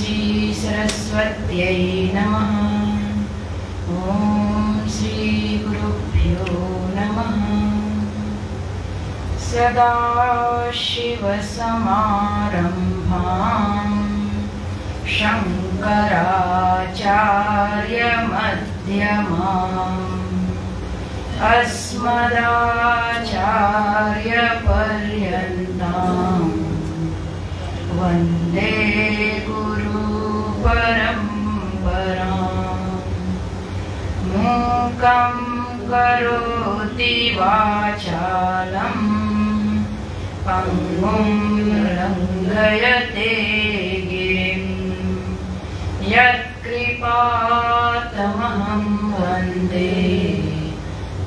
श्री सरस्वत्यै नमः। ॐ श्री गुरुभ्यो नमः। सदाशिवसमारम्भां शङ्कराचार्यमध्यमाम् अस्मदाचार्यपर्यन्तां वन्दे गुरुपरम्पराम्। मूकं करोति वाचालं पङ्गुं लङ्घयते गिरिं यत्कृपातमहं वन्दे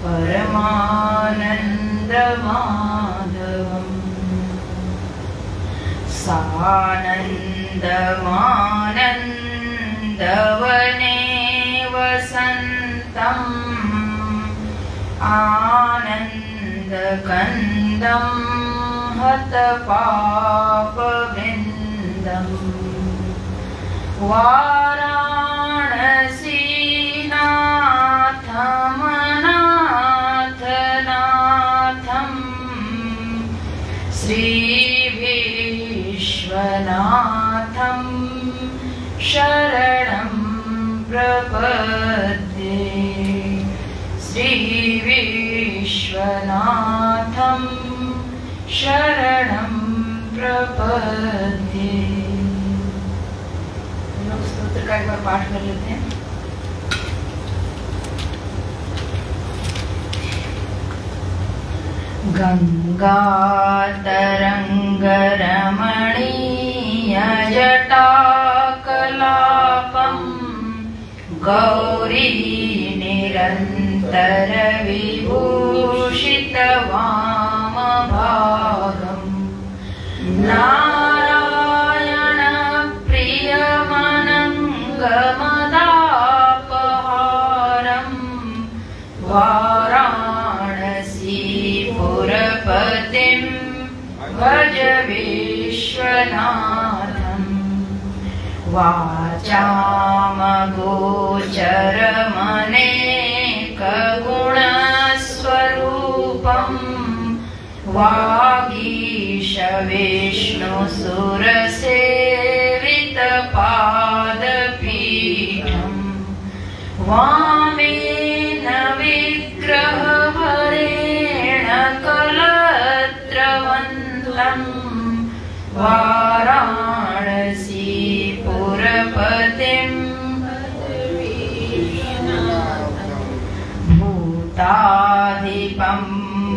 परमानन्दमाधवम्। सानन्दमानन्दवने वसन्तम् आनन्दकन्दं हतपापविन्दम् वाराणसीनाथमनाथनाथं श्रीविश्वनाथं शरणं प्रपद्ये। श्रीविश्वनाथं शरणं प्रपद्ये। लोग स्तोत्र का एक बार पाठ कर लेते हैं। गंगातरंगरमणीयजटाकलापं गौरी निरन्तरविभूषितवामभागं नारायणप्रियमनङ्गमदापहारं वाराणसीपुरपतिं भज विश्वनाथं। वाचामगोचरमनेकगुणस्वरूपं वागीशविष्णुसुरसेवितपादपीठं वामेन विग्रहभरेण कलत्रवन्तं वाराणसीपुरपतिं भूताधिपं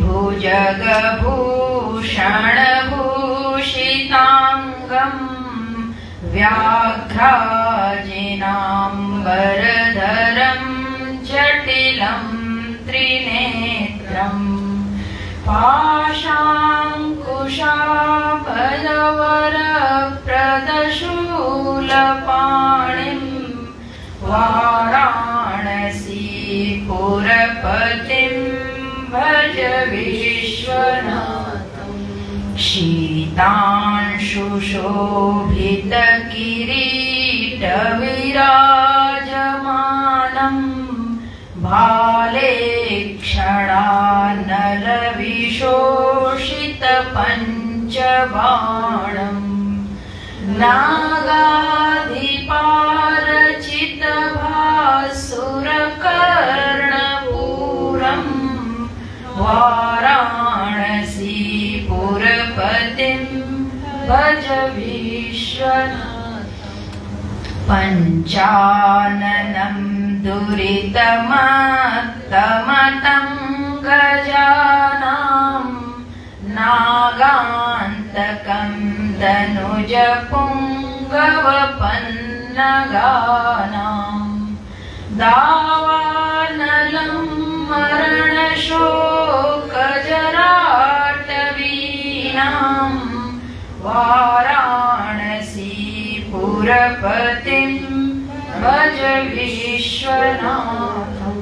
भुजगभूषणभूषिताङ्गं व्याघ्राजिनाम्बरधरं जटिलं त्रिनेत्रं पाशाङ्कुशाभयवरप्रदशूलपाणिं वाराणसीपुरपतिं भज विश्वनाथं। शीतांशुशोभितकिरीटविराजमानं भाले क्षणानलविशोषितपञ्चबाणं नागाधिपारचितभासुरकर्णपूरं वाराणसीपुरपतिं भज विश्वनाथं। पञ्चाननं दुरितमत्तमतं गजानां नागान्तकं दनुजपुङ्गवपन्नगानां दावानलं मरणशोकजराटवीनां वाराणसीपुरपतिं भज विश्वनाथं।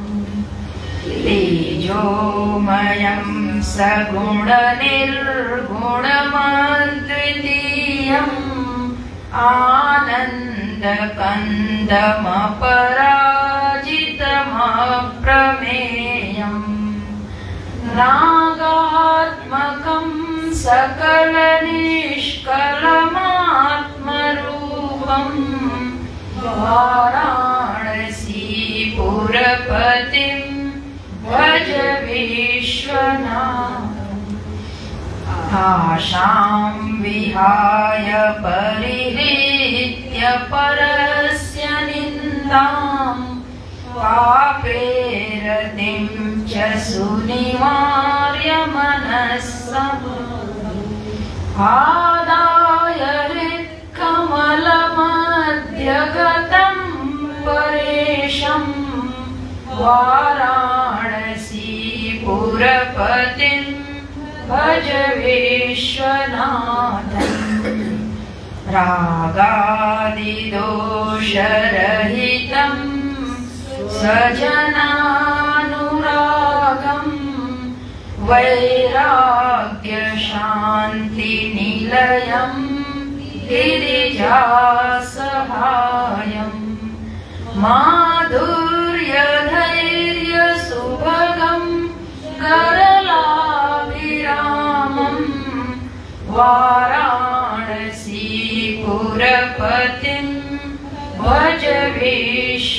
तेजोमयं सगुणनिर्गुणमद्वितीयम् आनन्द नागात्मकमपराजितमप्रमेयम् नागात्मकं सकलनिष्कलमात्मरूपम् वाराणसीपुरपतिं भज विश्वनाथम् आशां विहाय परिहृत्य परस्य निन्दां पापेरतिं च सुनिवार्य मनस्सम् आदाय हृत्कमलमध्यगतं परेशं वाराणसीपुरपतिं भज विश्वनाथम् रागादिदोषरहितं सजनानुरागं वैराग्यशान्तिनिलयं गिरिजासहायं माधुर्यधैर्यसुभगं करलाभिरामं वाराणसीपुरपतिं भज विश्वनाथम्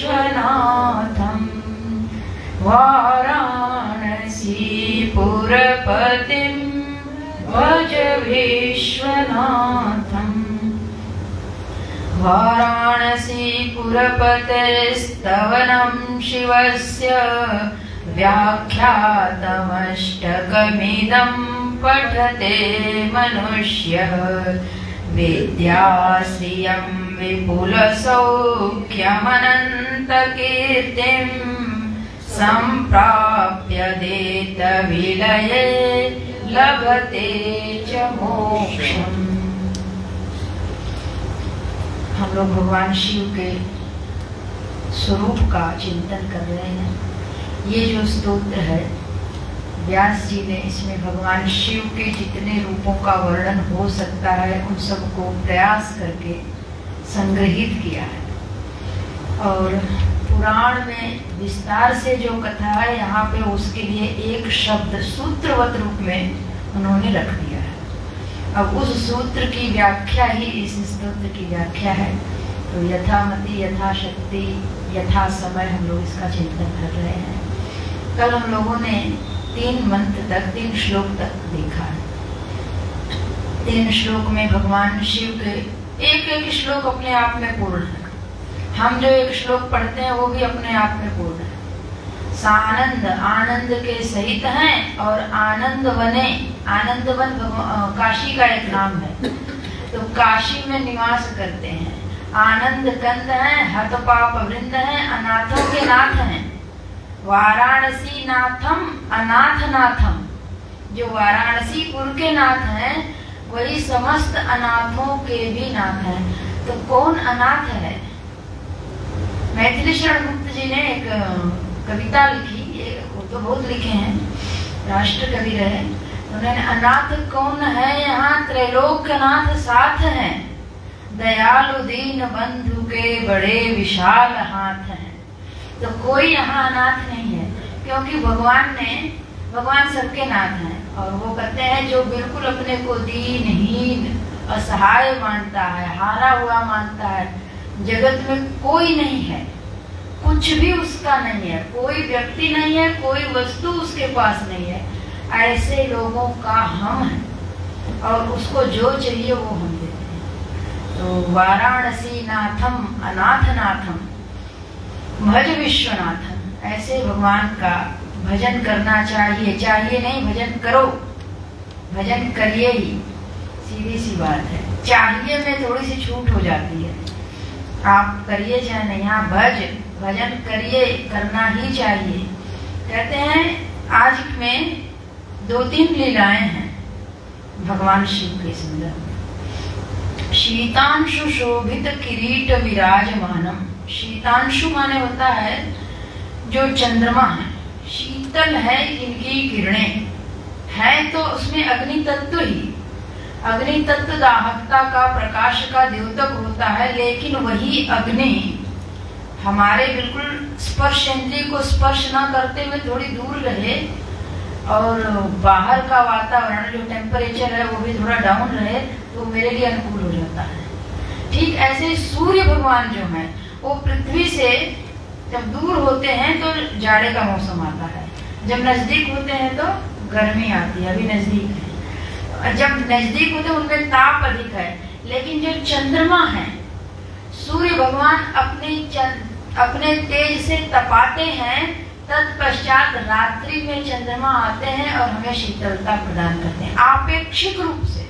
वाराणसीपुरपतिं भज विश्वनाथम् वाराणसीपुरपतेस्तवनं शिवस्य व्याख्यातमष्टकमिदं पठते मनुष्यः विद्याश्रियं विपुलसौख्यमनन्तकीर्तिं सम्प्राप्य देतविलये लभते च मोक्षम्। हम लोग भगवान शिव के स्वरूप का चिंतन कर रहे हैं। ये जो स्तोत्र है व्यास जी ने इसमें भगवान शिव के जितने रूपों का वर्णन हो सकता है उन सबको प्रयास करके संग्रहित किया है और पुराण में विस्तार से जो कथा है यहाँ पे उसके लिए एक शब्द सूत्रवत रूप में उन्होंने रख दिया है। अब उस सूत्र की व्याख्या ही इस स्तोत्र की व्याख्या है। तो यथामति यथाशक्ति यथा समय हम लोग इसका चिंतन कर रहे हैं। कल हम लोगों ने 3 मंत्र तक 3 श्लोक तक देखा है। 3 श्लोक में भगवान शिव के एक एक श्लोक अपने आप में पूर्ण है। हम जो एक श्लोक पढ़ते हैं वो भी अपने आप में पूर्ण है। सानंद आनंद के सहित हैं और आनंद वने, आनंद वन काशी का एक नाम है, तो काशी में निवास करते हैं। आनंद कंद हैं, हत पाप वृंद हैं, अनाथों के नाथ हैं। वाराणसी नाथम अनाथ नाथम, जो वाराणसीपुर के नाथ हैं वही समस्त अनाथों के भी नाथ हैं। तो कौन अनाथ है? मैथिली शरण गुप्त जी ने एक कविता लिखी, वो तो बहुत लिखे हैं, राष्ट्र कवि रहे। उन्होंने अनाथ कौन है यहाँ त्रैलोक्यनाथ साथ हैं, दयालु दीन बंधु के बड़े विशाल हाथ हैं। तो कोई यहाँ अनाथ नहीं है, क्योंकि भगवान सबके नाथ हैं। और वो कहते हैं जो बिल्कुल अपने को दीनहीन असहाय मानता है, हारा हुआ मानता है, जगत में कोई नहीं है, कुछ भी उसका नहीं है, कोई व्यक्ति नहीं है, कोई वस्तु उसके पास नहीं है, ऐसे लोगों का हम है और उसको जो चाहिए वो हम देते हैं। तो वाराणसी नाथम अनाथ नाथम भज विश्वनाथम, ऐसे भगवान का भजन करना चाहिए। चाहिए नहीं, भजन करो, भजन करिए ही, सीधी सी बात है। चाहिए में थोड़ी सी छूट हो जाती है, आप करिए चाहे नहीं, यहाँ भजन करिए, करना ही चाहिए। कहते हैं आज में 2-3 लीलाएं हैं भगवान शिव के सुंदर। शीतांशु शोभित किरीट विराजमानम, शीतांशु माने होता है जो चंद्रमा है, शीतल है जिनकी किरणें है, तो उसमें अग्नि तत्व ही, अग्नि तत्व दाहकता का, प्रकाश का द्योतक होता है, लेकिन वही अग्नि हमारे बिल्कुल स्पर्श इंद्रिय को स्पर्श न करते हुए थोड़ी दूर रहे और बाहर का वातावरण जो टेम्परेचर है वो भी थोड़ा डाउन रहे तो मेरे लिए अनुकूल हो जाता है। ठीक ऐसे सूर्य भगवान जो हैं वो पृथ्वी से जब दूर होते हैं तो जाड़े का मौसम आता है, जब नजदीक होते हैं तो गर्मी आती है। अभी नजदीक है, जब नजदीक होते हैं उनमें ताप अधिक है। लेकिन जो चंद्रमा है, सूर्य भगवान अपने तेज से तपाते हैं, तत्पश्चात रात्रि में चंद्रमा आते हैं और हमें शीतलता प्रदान करते हैं, आपेक्षिक रूप से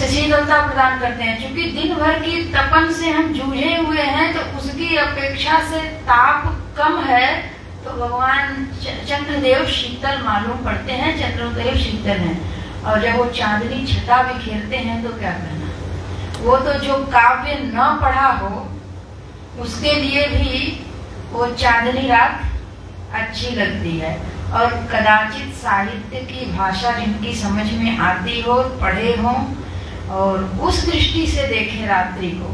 शीतलता प्रदान करते हैं। क्योंकि दिन भर की तपन से हम जूझे हुए हैं तो उसकी अपेक्षा से ताप कम है, तो भगवान चंद्रदेव शीतल मालूम पड़ते हैं, चंद्रदेव शीतल हैं। और जब वो चांदनी छटा बिखेरते हैं तो क्या करना, वो तो जो काव्य न पढ़ा हो उसके लिए भी वो चांदनी रात अच्छी लगती है। और कदाचित साहित्य की भाषा जिनकी समझ में आती हो, पढ़े हो और उस दृष्टि से देखे रात्रि को,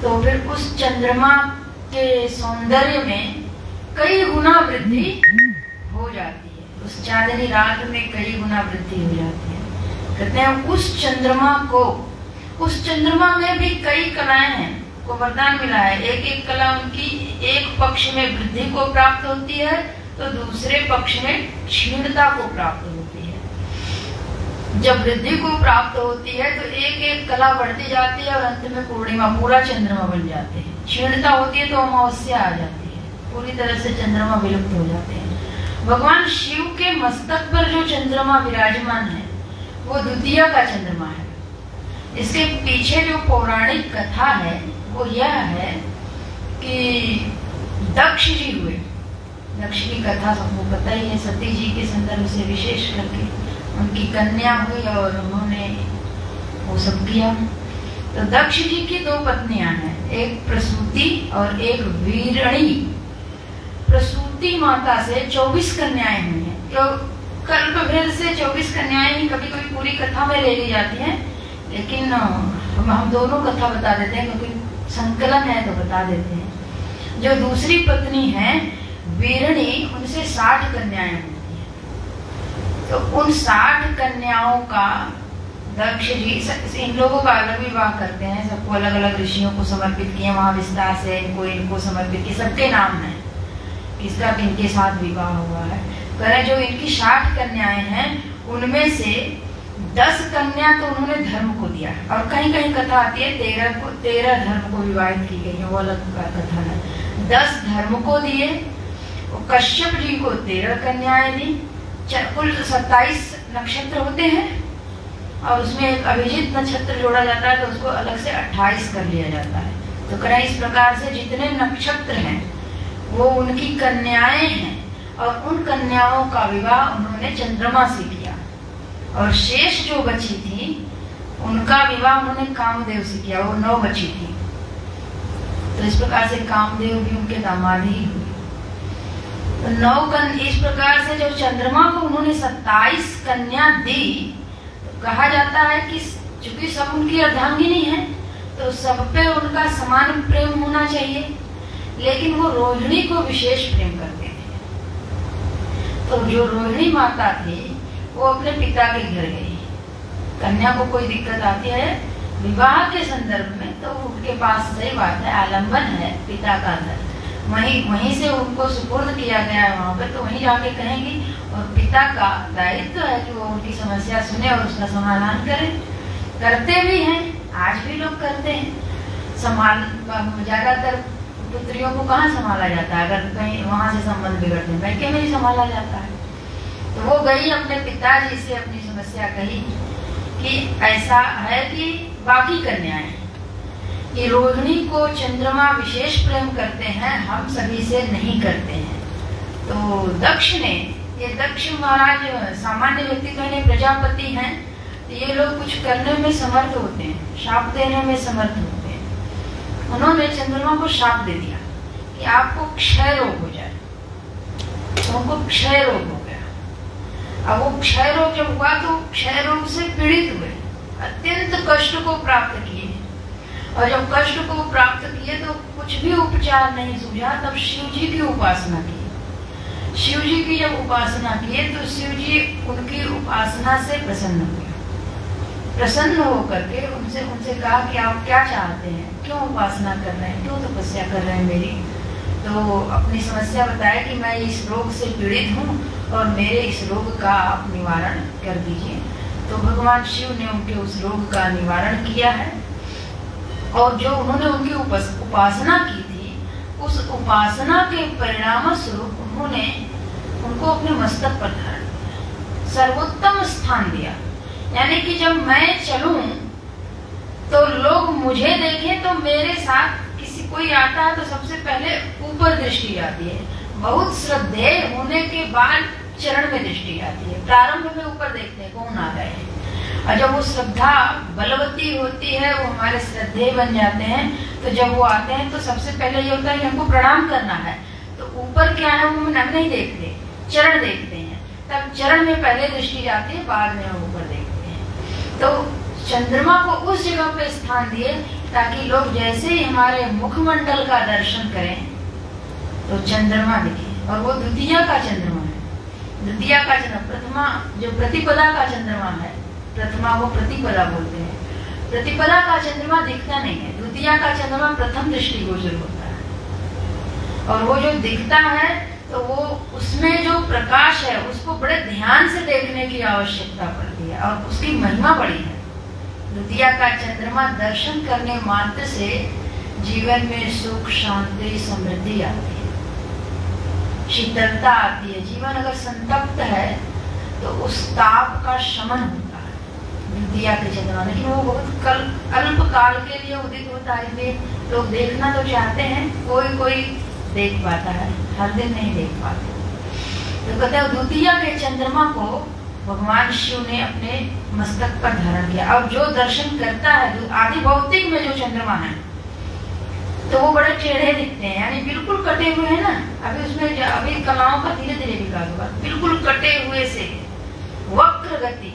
तो फिर उस चंद्रमा के सौंदर्य में कई गुना वृद्धि हो जाती है। उस चांदनी रात में कई गुना वृद्धि हो जाती है। कहते हैं उस चंद्रमा में भी कई कलाएं हैं, को वरदान मिला है। एक एक कला उनकी एक पक्ष में वृद्धि को प्राप्त होती है तो दूसरे पक्ष में क्षीणता को प्राप्त होती है। जब वृद्धि को प्राप्त होती है तो एक एक कला बढ़ती जाती है और अंत में पूर्णिमा, पूरा चंद्रमा बन जाते हैं। क्षीणता होती है तो अमावस्या आ जाती है, पूरी तरह से चंद्रमा विलुप्त हो जाते हैं। भगवान शिव के मस्तक पर जो चंद्रमा विराजमान है वो द्वितीय का चंद्रमा है। इसके पीछे जो पौराणिक कथा है वो यह है कि दक्ष जी हुए, दक्ष की कथा सबको पता ही है, सती जी के संदर्भ से विशेष करके उनकी कन्या हुई और उन्होंने वो सब किया। तो दक्ष जी की दो पत्नियां हैं, एक प्रसूति और एक वीरणी। प्रसूति माता से 24 कन्याएं हुई हैं, तो कल्प भेद से 24 कन्याएं ही कभी कभी पूरी कथा में ले ली जाती हैं, लेकिन हम दोनों कथा बता देते हैं क्योंकि संकलन है तो बता देते हैं। जो दूसरी पत्नी है वीरणी, उनसे 60 कन्याएं होती हैं। तो उन 60 कन्याओं का दक्ष जी, इन लोगों का अलग विवाह करते हैं, सबको अलग अलग ऋषियों को समर्पित किए, वहां विस्तार से इनको समर्पित किए, सबके नाम है, किसका किनके साथ विवाह हुआ है। करें जो इनकी 60 कन्याएं हैं उनमें से 10 कन्या तो उन्होंने धर्म को दिया, और कहीं कहीं कथा आती है 13 धर्म को विवाहित की गई है, वो अलग कथा है। 10 धर्म को दिए, कश्यप जी को 13 कन्याएं दी। कुल 27 नक्षत्र होते हैं और उसमें एक अभिजित नक्षत्र जोड़ा जाता है तो उसको अलग से 28 कर लिया जाता है। तो करें इस प्रकार से जितने नक्षत्र हैं वो उनकी कन्याएं हैं और उन कन्याओं का विवाह उन्होंने चंद्रमा से किया, और शेष जो बची थी उनका विवाह उन्होंने कामदेव से किया, वो 9 बची थी। तो इस प्रकार से कामदेव भी उनके दामाद ही हुए। तो 9 इस प्रकार से जब चंद्रमा को उन्होंने 27 कन्या दी, तो कहा जाता है कि चूंकि सब उनकी अर्धांगिनी है तो सब पे उनका समान प्रेम होना चाहिए, लेकिन वो रोहिणी को विशेष प्रेम करते थे। तो जो रोहिणी माता थी वो अपने पिता के घर गई। कन्या को कोई दिक्कत आती है विवाह के संदर्भ में तो उनके पास, सही बात है, आलंबन है पिता का घर, वहीं से उनको सुपुर्द किया गया है वहां पर, तो वहीं जाके कहेंगी। और पिता का दायित्व है कि वो उनकी समस्या सुने और उसका समाधान करे। करते भी हैं, आज भी लोग करते हैं। ज्यादातर पुत्रियों को कहाँ संभाला जाता है, अगर कहीं वहां से संबंध बिगड़ते हैं, बैठे में ही संभाला जाता है। तो वो गई अपने पिताजी से अपनी समस्या कही कि ऐसा है कि बाकी कन्याएं कि रोहिणी को चंद्रमा विशेष प्रेम करते हैं, हम सभी से नहीं करते हैं। तो दक्ष ने, ये दक्ष महाराज सामान्य व्यक्ति कहने प्रजापति हैं, तो ये लोग कुछ करने में समर्थ होते हैं, शाप देने में समर्थ होते हैं। उन्होंने चंद्रमा को शाप दे दिया कि आपको क्षय रोग हो जाए, तो उनको क्षय रोग हो गया। अब वो क्षय रोग जब हुआ तो क्षय रोग से पीड़ित हुए, अत्यंत कष्ट को प्राप्त किए, और जब कष्ट को प्राप्त किए तो कुछ भी उपचार नहीं सूझा, तब शिव जी की उपासना की। शिव जी की जब उपासना किए तो शिव जी उनकी उपासना से प्रसन्न हुए। प्रसन्न होकर के उनसे कहा कि आप क्या चाहते हैं, क्यों उपासना कर रहे हैं, क्यों तपस्या कर रहे हैं मेरी। तो अपनी समस्या बताया कि मैं इस रोग से पीड़ित हूँ और मेरे इस रोग का आप निवारण कर दीजिए। तो भगवान शिव ने उनके उस रोग का निवारण किया है, और जो उन्होंने उनकी उपासना की थी, उस उपासना के परिणाम स्वरूप उन्होंने उनको अपने मस्तक पर धारण किया, सर्वोत्तम स्थान दिया। यानी कि जब मैं चलूं तो लोग मुझे देखें तो मेरे साथ किसी कोई आता है तो सबसे पहले ऊपर दृष्टि जाती है, बहुत श्रद्धेय होने के बाद चरण में दृष्टि आती है। प्रारंभ में ऊपर देखते हैं कौन आ गए हैं, और जब वो श्रद्धा बलवती होती है, वो हमारे श्रद्धेय बन जाते हैं, तो जब वो आते हैं तो सबसे पहले ये होता है कि हमको प्रणाम करना है, तो ऊपर क्या है वो हम नहीं देखते, चरण देखते हैं। तब चरण में पहले दृष्टि जाती है, बाद में हम ऊपर देखते हैं। तो चंद्रमा को उस जगह पे स्थान दिए ताकि लोग जैसे ही हमारे मुखमंडल का दर्शन करें तो चंद्रमा दिखे, और वो द्वितीया का चंद्रमा है। द्वितीया का चंद्रमा, प्रथमा जो प्रतिपदा का चंद्रमा है, प्रथमा वो प्रतिपदा बोलते हैं, प्रतिपदा का चंद्रमा दिखता नहीं है, द्वितीया का चंद्रमा प्रथम दृष्टि गोचर होता है। और वो जो दिखता है तो वो उसमें जो प्रकाश है उसको बड़े ध्यान से देखने की आवश्यकता पड़ती है, और उसकी महिमा बड़ी है। द्वितीया का चंद्रमा दर्शन करने मात्र से जीवन में सुख, शांति, समृद्धि आती है, शीतलता आती है। जीवन अगर संतप्त है तो उस ताप का शमन होता है द्वितीया के चंद्रमा, लेकिन वो बहुत अल्प काल के लिए उदित होता है, इसलिए लोग देखना तो चाहते हैं, कोई देख पाता है, हर दिन नहीं देख पाते। तो कहते हैं द्वितीया के चंद्रमा को भगवान शिव ने अपने मस्तक पर धारण किया। और जो दर्शन करता है, आदि भौतिक में जो चंद्रमा है तो वो बड़े टेढ़े दिखते हैं, यानी बिल्कुल कटे हुए हैं ना। अभी कलाओं का धीरे धीरे विकास होगा, बिल्कुल कटे हुए से वक्र गति।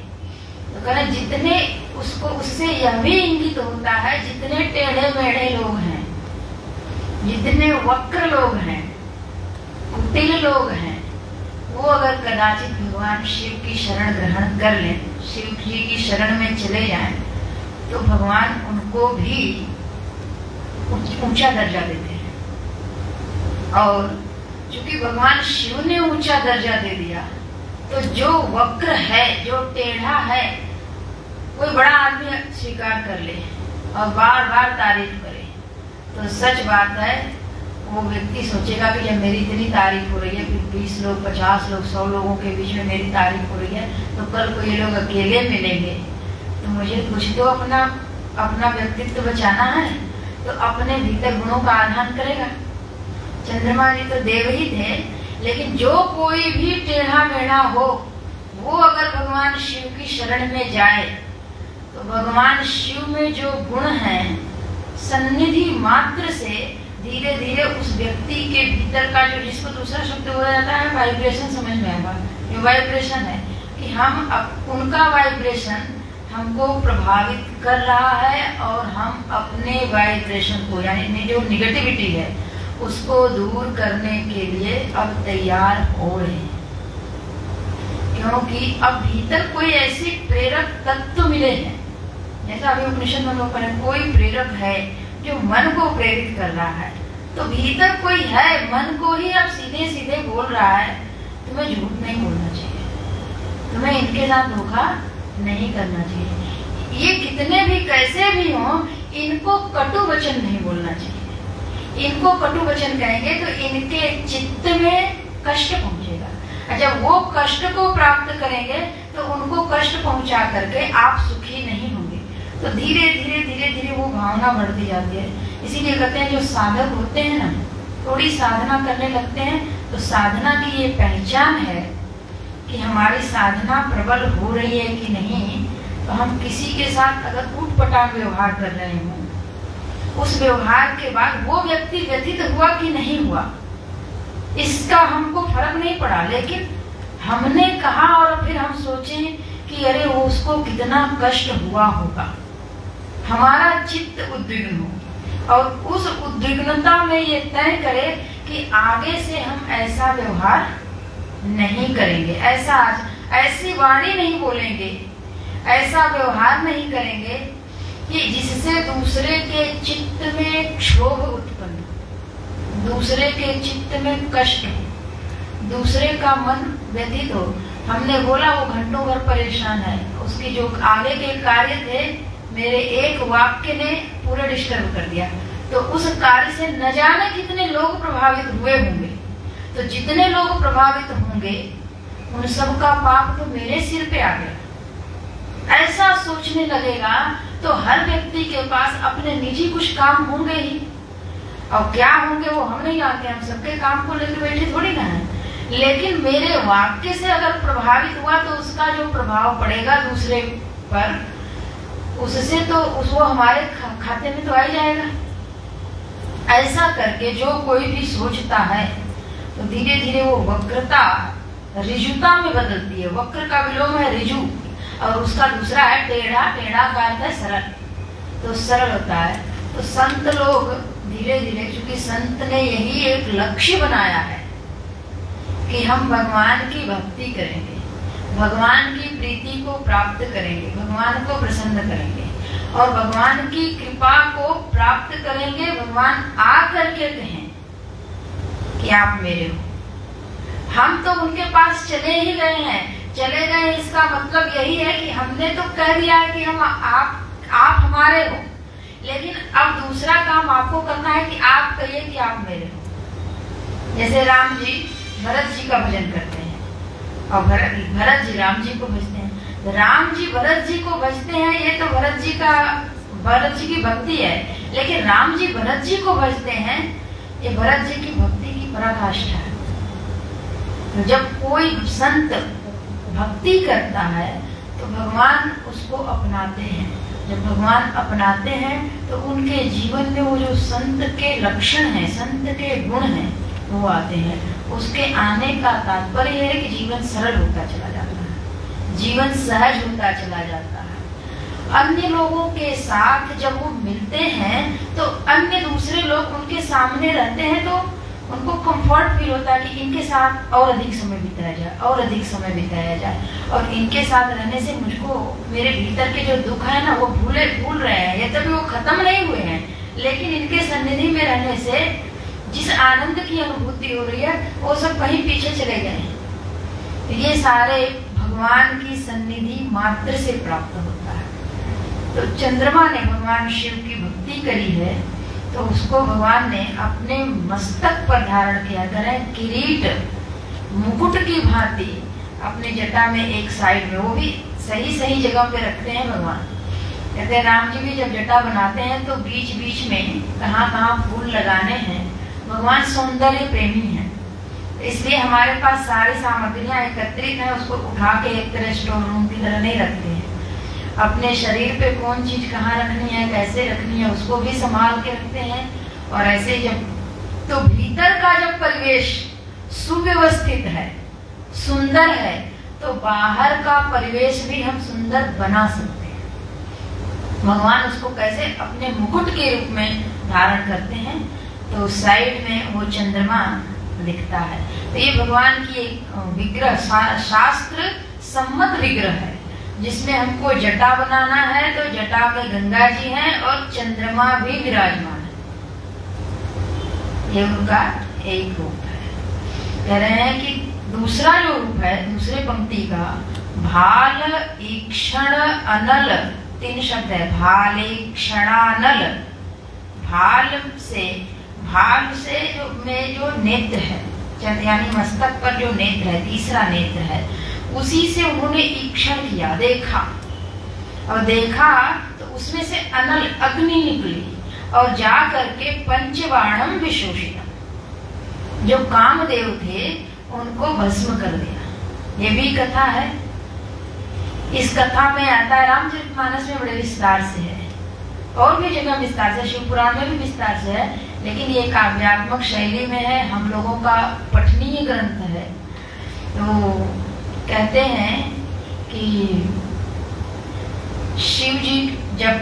तो कहना जितने उससे यह भी इंगित होता है, जितने टेढ़े मेढ़े लोग हैं, जितने वक्र लोग हैं, कुटिल लोग हैं, वो अगर कदाचित भगवान शिव की शरण ग्रहण कर लें, शिव जी की शरण में चले जाएं, तो भगवान उनको भी ऊंचा दर्जा देते हैं। और चूंकि भगवान शिव ने ऊंचा दर्जा दे दिया, तो जो वक्र है, जो टेढ़ा है, कोई बड़ा आदमी स्वीकार कर ले और बार बार तारीफ करे, तो सच बात है वो व्यक्ति सोचेगा कि जब मेरी इतनी तारीफ हो रही है, फिर 20 लोग, 50 लोग, 100 लोगों के बीच में मेरी तारीफ हो रही है, तो कल को ये लोग अकेले मिलेंगे तो मुझे कुछ तो अपना व्यक्तित्व बचाना है, तो अपने भीतर गुणों का आधान करेगा। चंद्रमा जी तो देव ही थे, लेकिन जो कोई भी टेढ़ा मेढ़ा हो, वो अगर भगवान शिव की शरण में जाए तो भगवान शिव में जो गुण हैं, सन्निधि मात्र से धीरे धीरे उस व्यक्ति के भीतर का जो, जिसको दूसरा शब्द बोला जाता है वाइब्रेशन, समझ में आएगा। ये वाइब्रेशन है कि उनका वाइब्रेशन हमको प्रभावित कर रहा है, और हम अपने वाइब्रेशन को, यानी जो निगेटिविटी है, उसको दूर करने के लिए अब तैयार हो रहे हैं। क्योंकि अब भीतर कोई ऐसे प्रेरक तत्व मिले हैं, जैसा अभी उपनिषद में लोग पढ़े, कोई प्रेरक है जो मन को प्रेरित कर रहा है। तो भीतर कोई है, मन को ही अब सीधे सीधे बोल रहा है, तुम्हें झूठ नहीं बोलना चाहिए, तुम्हें इनके साथ धोखा नहीं करना चाहिए, ये कितने भी कैसे भी हों, इनको कटु वचन नहीं बोलना चाहिए। इनको कटु वचन कहेंगे तो इनके चित्त में कष्ट पहुंचेगा, जब वो कष्ट को प्राप्त करेंगे तो उनको कष्ट पहुंचा करके आप सुखी नहीं होंगे। तो धीरे धीरे वो भावना बढ़ती जाती है। इसीलिए कहते हैं जो साधक होते हैं ना, थोड़ी साधना करने लगते हैं तो साधना की ये पहचान है कि हमारी साधना प्रबल हो रही है कि नहीं। तो हम किसी के साथ अगर उटपटांग व्यवहार कर रहे हों, उस व्यवहार के बाद वो व्यक्ति व्यथित हुआ कि नहीं हुआ, इसका हमको फर्क नहीं पड़ा, लेकिन हमने कहा और फिर हम सोचें कि अरे वो उसको कितना कष्ट हुआ होगा, हमारा चित्त उद्विग्न हो और उस उद्विग्नता में ये तय करे कि आगे से हम ऐसा व्यवहार नहीं करेंगे, ऐसी वाणी नहीं बोलेंगे, ऐसा व्यवहार नहीं करेंगे कि जिससे दूसरे के चित्त में क्षोभ उत्पन्न, दूसरे के चित्त में कष्ट हो, दूसरे का मन व्यथित हो। हमने बोला वो घंटों भर परेशान है, उसकी जो आगे के कार्य थे मेरे एक वाक्य ने पूरा डिस्टर्ब कर दिया, तो उस कार्य से न जाने कितने लोग प्रभावित हुए होंगे। तो जितने लोग प्रभावित होंगे उन सब का पाप तो मेरे सिर पे आ गया, ऐसा सोचने लगेगा तो हर व्यक्ति के पास अपने निजी कुछ काम होंगे ही, और क्या होंगे वो हम नहीं जानते, हम सबके काम को लेकर बैठे थोड़ी ना है। लेकिन मेरे वाक्य से अगर प्रभावित हुआ तो उसका जो प्रभाव पड़ेगा दूसरे पर, उससे तो वो हमारे खाते में तो आ ही जाएगा। ऐसा करके जो कोई भी सोचता है तो धीरे धीरे वो वक्रता ऋजुता में बदलती है। वक्र का विलोम है ऋजु, और उसका दूसरा है टेढ़ा। टेढ़ा का अर्थ है सरल, तो सरल होता है। तो संत लोग धीरे धीरे, क्योंकि संत ने यही एक लक्ष्य बनाया है कि हम भगवान की भक्ति करेंगे, भगवान की प्रीति को प्राप्त करेंगे, भगवान को प्रसन्न करेंगे और भगवान की कृपा को प्राप्त करेंगे। भगवान आ करके कहें कि आप मेरे हो। हम तो उनके पास चले ही गए हैं, चले गए इसका मतलब यही है कि हमने तो कह दिया है कि हम आप हमारे हो, लेकिन अब दूसरा काम आपको करना है कि आप कहिए कि आप मेरे हो। जैसे राम जी भरत जी का भजन करते हैं और भरत जी राम जी को भजते हैं। राम जी भरत जी को भजते हैं, ये तो भरत जी की भक्ति है, लेकिन राम जी भरत जी को भजते हैं, ये भरत जी की भक्ति की पराकाष्ठा है। तो जब कोई संत भक्ति करता है तो भगवान उसको अपनाते हैं। जब भगवान अपनाते हैं तो उनके जीवन में वो जो संत के लक्षण हैं, संत के गुण हैं, वो आते हैं। उसके आने का तात्पर्य है कि जीवन सरल होता चला जाता है, जीवन सहज होता चला जाता है। अन्य लोगों के साथ जब वो मिलते हैं तो अन्य दूसरे लोग उनके सामने रहते हैं तो उनको कंफर्ट फील होता है कि इनके साथ और अधिक समय बिताया जाए, और अधिक समय बिताया जाए, और इनके साथ रहने से मुझको मेरे भीतर के जो दुख है ना वो भूल रहे हैं, ये तभी वो खत्म नहीं हुए हैं, लेकिन इनके सन्निधि में रहने से जिस आनंद की अनुभूति हो रही है वो सब कहीं पीछे चले गए हैं। ये सारे भगवान की सन्निधि मात्र से प्राप्त होता है। तो चंद्रमा ने भगवान शिव की भक्ति करी है तो उसको भगवान ने अपने मस्तक पर धारण किया। करें किरीट मुकुट की भांति अपने जटा में एक साइड में, वो भी सही जगह पे रखते हैं भगवान। कहते हैं राम जी भी जब जटा बनाते हैं तो बीच बीच में कहाँ फूल लगाने हैं। भगवान सौंदर्य प्रेमी है, इसलिए हमारे पास सारी सामग्रियां एकत्रित हैं, उसको उठा के एक तरह स्टोर रूम की तरह नहीं रखते हैं। अपने शरीर पे कौन चीज कहाँ रखनी है, कैसे रखनी है, उसको भी संभाल के रखते हैं। और ऐसे जब तो भीतर का जब परिवेश सुव्यवस्थित है, सुंदर है, तो बाहर का परिवेश भी हम सुंदर बना सकते हैं। भगवान उसको कैसे अपने मुकुट के रूप में धारण करते हैं, तो साइड में वो चंद्रमा दिखता है। तो ये भगवान की एक विग्रह, शास्त्र सम्मत विग्रह है, जिसमें हमको जटा बनाना है तो जटा में गंगा जी हैं और चंद्रमा भी विराजमान है। ये उनका एक रूप है। कह रहे हैं कि दूसरा जो रूप है, दूसरे पंक्ति का, भाल ईक्षण अनल, 3 शब्द है, भाल ईक्षणानल। भाल से जो नेत्र है, यानी मस्तक पर जो नेत्र है, तीसरा नेत्र है, उसी से उन्होंने ईक्षण किया, देखा, और देखा तो उसमें से अनल अग्नि निकली और जा करके पंचबाणम विशोषितम, जो कामदेव थे उनको भस्म कर दिया। ये भी कथा है। इस कथा में आता है, रामचरितमानस में बड़े विस्तार से है, और भी जगह विस्तार से, शिव पुराण में भी विस्तार से है, लेकिन ये काव्यात्मक शैली में है, हम लोगों का पठनीय ग्रंथ है। तो कहते हैं कि शिव जी जब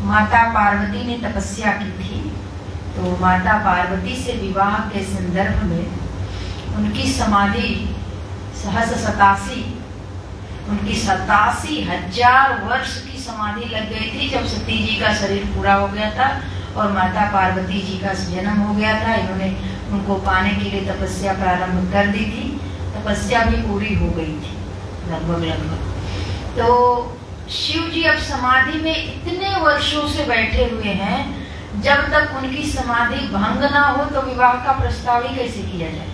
माता पार्वती ने तपस्या की थी तो माता पार्वती से विवाह के संदर्भ में उनकी समाधि उनकी 87,000 वर्ष की समाधि लग गई थी जब सती जी का शरीर पूरा हो गया था और माता पार्वती जी का जन्म हो गया था। इन्होंने उनको पाने के लिए तपस्या प्रारंभ कर दी थी। तपस्या भी पूरी हो गई थी लगभग। तो शिव जी अब समाधि में इतने वर्षों से बैठे हुए हैं, जब तक उनकी समाधि भंग ना हो तो विवाह का प्रस्ताव ही कैसे किया जाए,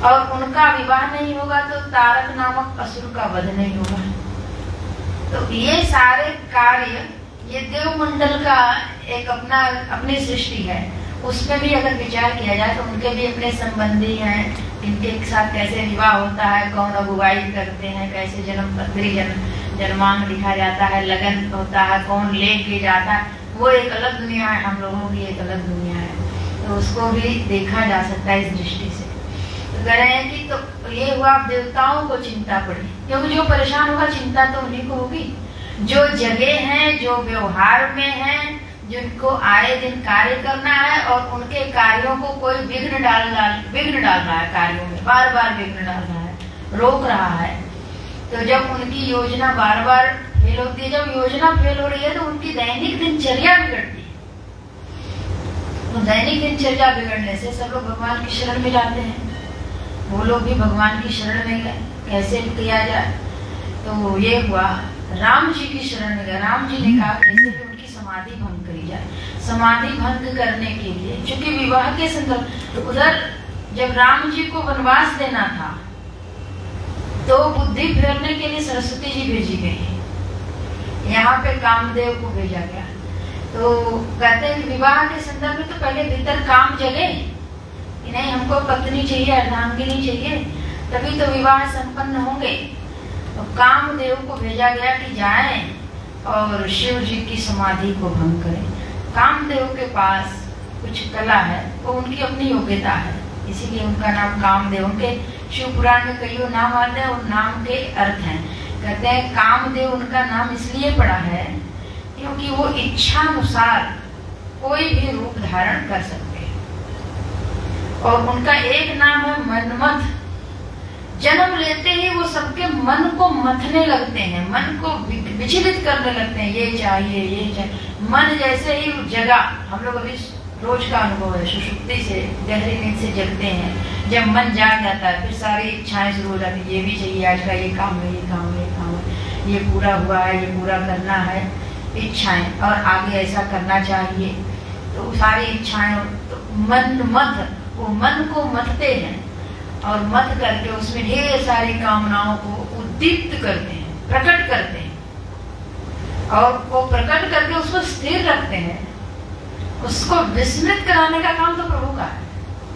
और उनका विवाह नहीं होगा तो तारक नामक असुर का वध नहीं होगा। तो ये सारे कार्य, ये देवमंडल का एक अपनी सृष्टि है, उसमें भी अगर विचार किया जाए तो उनके भी अपने संबंधी हैं, इनके साथ कैसे विवाह होता है, कौन अगुवाई करते हैं, कैसे जन्मांग लिखा जाता है, लगन होता है, कौन लेके जाता है, वो एक अलग दुनिया है, हम लोगों की एक अलग दुनिया है। तो उसको भी देखा जा सकता है इस दृष्टि से। तो कह रहे हैं कि तो ये हुआ, देवताओं को चिंता पड़ी, क्योंकि जो परेशान होगा चिंता तो उन्हीं को होगी। जो जगह हैं, जो व्यवहार में हैं, जिनको आए दिन कार्य करना है और उनके कार्यों को कोई विघ्न डाल रहा है, कार्यों में बार बार विघ्न डाल रहा है, रोक रहा है। तो जब उनकी योजना बार बार फेल होती है, जब योजना फेल हो रही है तो उनकी दैनिक दिनचर्या बिगड़ती है। तो दैनिक दिनचर्या बिगड़ने से सब लोग भगवान की शरण में जाते हैं। वो लोग भी भगवान की शरण में गए, कैसे किया जाए। तो ये हुआ, राम जी की शरण में गए। राम जी ने कहा कैसे भी उनकी समाधि भंग करी जाए। समाधि भंग करने के लिए, चूंकि विवाह के संदर्भ, उधर जब राम जी को वनवास देना था तो बुद्धि फेरने के लिए सरस्वती जी भेजी गई, यहाँ पे कामदेव को भेजा गया। तो कहते हैं विवाह के संदर्भ में तो पहले भीतर काम जगे कि नहीं, हमको पत्नी चाहिए, अर्धांगिनी चाहिए, तभी तो विवाह संपन्न होंगे। तो कामदेव को भेजा गया कि जाएं और शिव जी की समाधि को भंग करें। कामदेव के पास कुछ कला है, वो उनकी अपनी योग्यता है, इसीलिए उनका नाम कामदेव। उनके शिव पुराण में कई नाम आते हैं और नाम के अर्थ हैं। कहते हैं कामदेव उनका नाम इसलिए पड़ा है क्योंकि वो इच्छानुसार कोई भी रूप धारण कर सकते हैं। और उनका एक नाम है मनमथ। जन्म लेते ही वो सबके मन को मथने लगते हैं, मन को विचलित करने लगते हैं, ये चाहिए ये चाहिए। मन जैसे ही जगा, हम लोग अभी रोज का अनुभव है, सुषुप्ति से, गहरी नींद से जगते हैं, जब मन जाग जाता है फिर सारी इच्छाएं शुरू हो जाती है। ये भी चाहिए, आज का ये काम है, ये काम है, ये काम है, ये पूरा हुआ है, ये पूरा करना है, इच्छाएं, और आगे ऐसा करना चाहिए। तो सारी इच्छाएं, तो वो मन को मथते हैं और मत करके उसमें ढेर सारी कामनाओं को उद्दीप्त करते हैं, प्रकट करते हैं, और वो प्रकट करके उसको स्थिर रखते हैं। उसको विस्मृत कराने का काम तो प्रभु का है,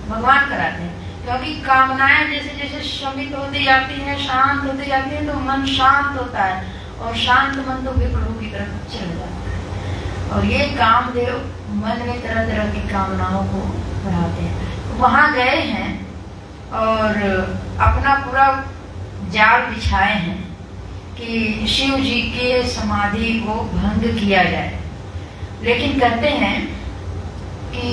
भगवान कराते हैं। क्योंकि कामनाएं जैसे जैसे शमित होती जाती हैं, शांत होती जाती हैं, तो मन शांत होता है, और शांत मन तो भी प्रभु की तरफ चल जाता है। और ये कामदेव मन में तरह तरह की कामनाओं को बढ़ाते हैं। वहां गए हैं और अपना पूरा जाल बिछाए हैं कि शिव जी के समाधि को भंग किया जाए। लेकिन कहते हैं कि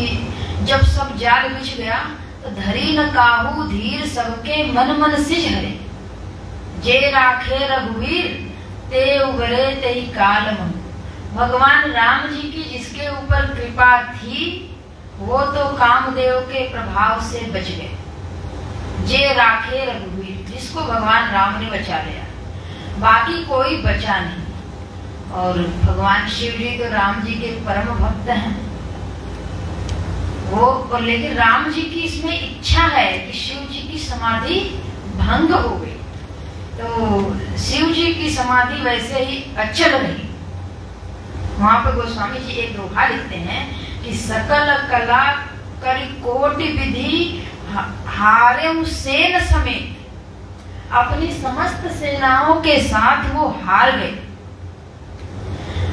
जब सब जाल बिछ गया तो धरी न काहू धीर सबके मन मन सिज हरे, जे राखे रघुवीर ते उगरे ते काल मन। भगवान राम जी की जिसके ऊपर कृपा थी वो तो कामदेव के प्रभाव से बच गए। जे राखे रघुवीर, जिसको भगवान राम ने बचा लिया, बाकी कोई बचा नहीं। और भगवान शिव जी तो राम जी के परम भक्त हैं वो, और लेकिन राम जी की इसमें इच्छा है कि शिव जी की समाधि भंग हो गई, तो शिव जी की समाधि वैसे ही अचल रही। वहां पर गोस्वामी जी एक दोहा लिखते हैं कि सकल कला करि कोटि विधि हारेम सेन समेत, अपनी समस्त सेनाओं के साथ वो हार गए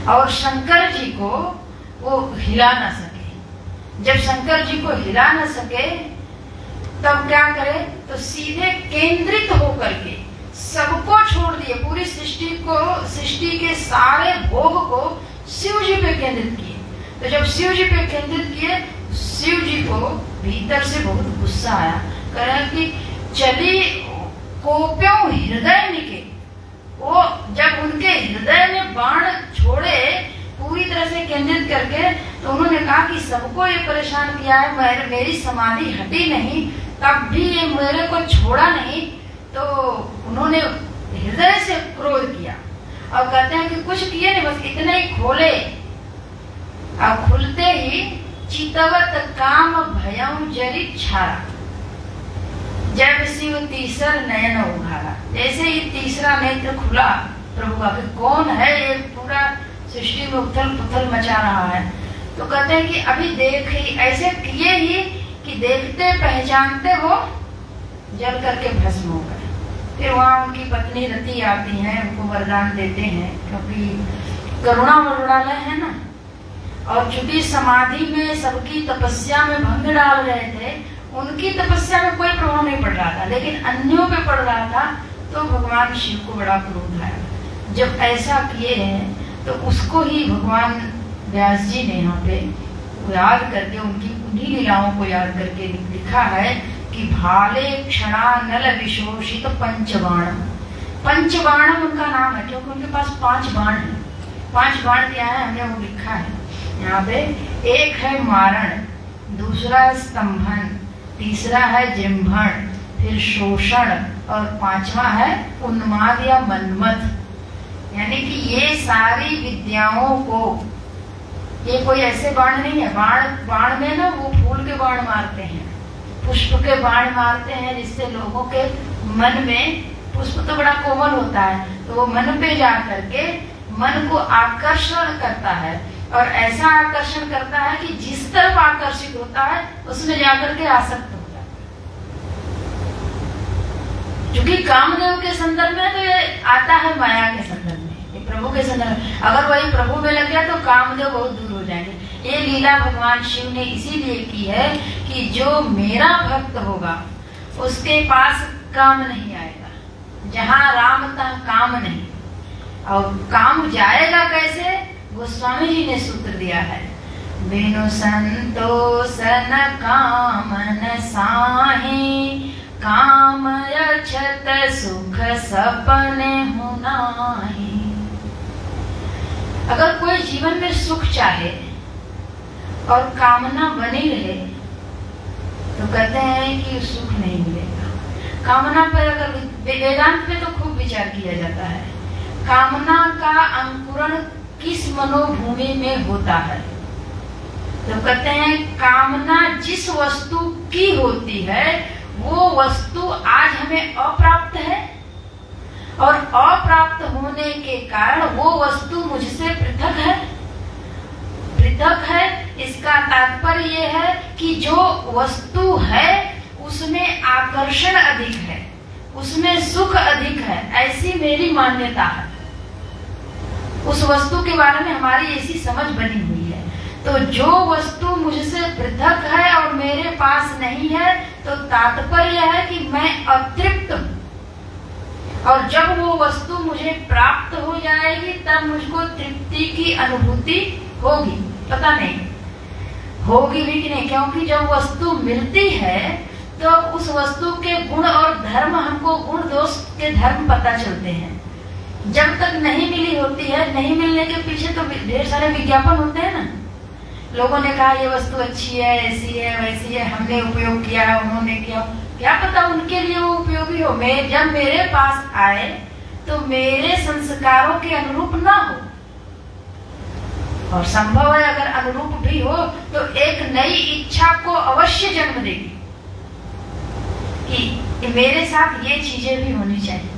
और शंकर जी को वो हिला ना सके। जब शंकर जी को हिला ना सके तब क्या करे, तो सीधे केंद्रित होकर के सबको छोड़ दिए, पूरी सृष्टि के सारे भोग को शिव जी पे केंद्रित किए। तो जब शिव जी पे केंद्रित किए, शिव जी को भीतर से बहुत गुस्सा आया, कह रहे कि चली कोप्यों हृदय निके, वो जब उनके हृदय में बाण छोड़े पूरी तरह से केंद्रित करके, तो उन्होंने कहा कि सबको ये परेशान किया है, मेरी समाधि हटी नहीं, तब भी ये मेरे को छोड़ा नहीं। तो उन्होंने हृदय से क्रोध किया और कहते हैं कि कुछ किए नहीं, बस इतने ही खोले और खुलते ही चितवत काम भयं जरी छारा, जब शिव तीसर नयन उघारा। जैसे ही तीसरा नेत्र खुला प्रभु का, कौन है ये पूरा सृष्टि में उथल पुथल मचा रहा है, तो कहते हैं कि अभी देख ही, ऐसे किए ही कि देखते पहचानते वो जल करके भस्म हो गए। फिर वहाँ उनकी पत्नी रति आती है, उनको वरदान देते हैं, क्योंकि करुणा वरुणालय है ना, और चूंकि समाधि में सबकी तपस्या में भंग डाल रहे थे, उनकी तपस्या में कोई प्रभाव नहीं पड़ रहा था, लेकिन अन्यों पे पड़ रहा था। तो भगवान शिव को बड़ा क्रोध आया। जब ऐसा किए हैं तो उसको ही भगवान व्यास जी ने यहाँ पे याद करके, उनकी उन्हीं लीलाओं को याद करके लिखा है कि भाले क्षणा नल विशोषित पंचबाणम। पंचबाणम उनका नाम है क्योंकि उनके पास 5 बाण है। 5 बाण क्या है, हमने वो लिखा है यहाँ पे। एक है मारण, दूसरा है स्तंभन, तीसरा है जृंभण, फिर शोषण, और 5वां है उन्माद या मनमथ। यानी कि ये सारी विद्याओं को, ये कोई ऐसे बाण नहीं है। बाण में ना वो फूल के बाण मारते हैं, पुष्प के बाण मारते हैं, जिससे लोगों के मन में, पुष्प तो बड़ा कोमल होता है, तो वो मन पे जा करके मन को आकर्षण करता है, और ऐसा आकर्षण करता है कि जिस तरफ आकर्षित होता है उसमें जाकर के आसक्त हो जाता है। क्योंकि कामदेव के संदर्भ में तो ये आता है माया के संदर्भ में, ये प्रभु के संदर्भ में। अगर वही प्रभु में लग गया तो कामदेव बहुत दूर हो जाएंगे। ये लीला भगवान शिव ने इसीलिए की है कि जो मेरा भक्त होगा उसके पास काम नहीं आएगा, जहाँ राम तहाँ काम नहीं। और काम जाएगा कैसे, गोस्वामी जी ने सूत्र दिया है, बिनु संतोषन कामन साहि, काम अछत सुख सपने हुनाहि। अगर कोई जीवन में सुख चाहे और कामना बनी रहे तो कहते हैं कि सुख नहीं मिलेगा। कामना पर अगर वेदांत में तो खूब विचार किया जाता है, कामना का अंकुरण किस मनोभूमि में होता है। तो कहते हैं कामना जिस वस्तु की होती है वो वस्तु आज हमें अप्राप्त है, और अप्राप्त होने के कारण वो वस्तु मुझसे पृथक है। पृथक है इसका तात्पर्य ये है कि जो वस्तु है उसमें आकर्षण अधिक है, उसमें सुख अधिक है, ऐसी मेरी मान्यता है। उस वस्तु के बारे में हमारी ऐसी समझ बनी हुई है। तो जो वस्तु मुझसे पृथक है और मेरे पास नहीं है, तो तात्पर्य है कि मैं अतृप्त हूं, और जब वो वस्तु मुझे प्राप्त हो जाएगी तब मुझको तृप्ति की अनुभूति होगी। पता नहीं होगी भी कि नहीं, क्योंकि जब वस्तु मिलती है तो उस वस्तु के गुण और धर्म, हमको गुण दोष के धर्म पता चलते हैं। जब तक नहीं मिली होती है, नहीं मिलने के पीछे तो ढेर सारे विज्ञापन होते हैं ना। लोगों ने कहा ये वस्तु अच्छी है, ऐसी है, वैसी है, हमने उपयोग किया है, उन्होंने किया, क्या पता उनके लिए वो उपयोगी हो। मैं जब मेरे पास आए तो मेरे संस्कारों के अनुरूप ना हो, और संभव है अगर अनुरूप भी हो तो एक नई इच्छा को अवश्य जन्म देगी कि मेरे साथ ये चीजें भी होनी चाहिए।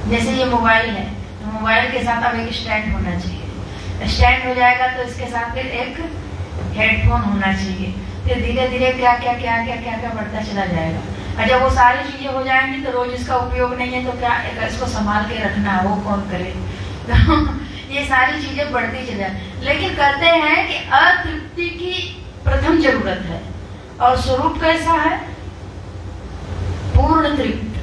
जैसे ये मोबाइल है, तो मोबाइल के साथ अब एक स्टैंड होना चाहिए। स्टैंड हो जाएगा तो इसके साथ फिर एक हेडफोन होना चाहिए। फिर धीरे धीरे क्या क्या क्या क्या क्या क्या बढ़ता चला जाएगा। और जब वो सारी चीजें हो जाएंगी तो रोज इसका उपयोग नहीं है तो क्या इसको संभाल के रखना है, वो कौन करे। तो ये सारी चीजें बढ़ती चली जाए। लेकिन कहते हैं कि अतृप्ति की प्रथम जरूरत है। और स्वरूप कैसा है पूर्ण तृप्त।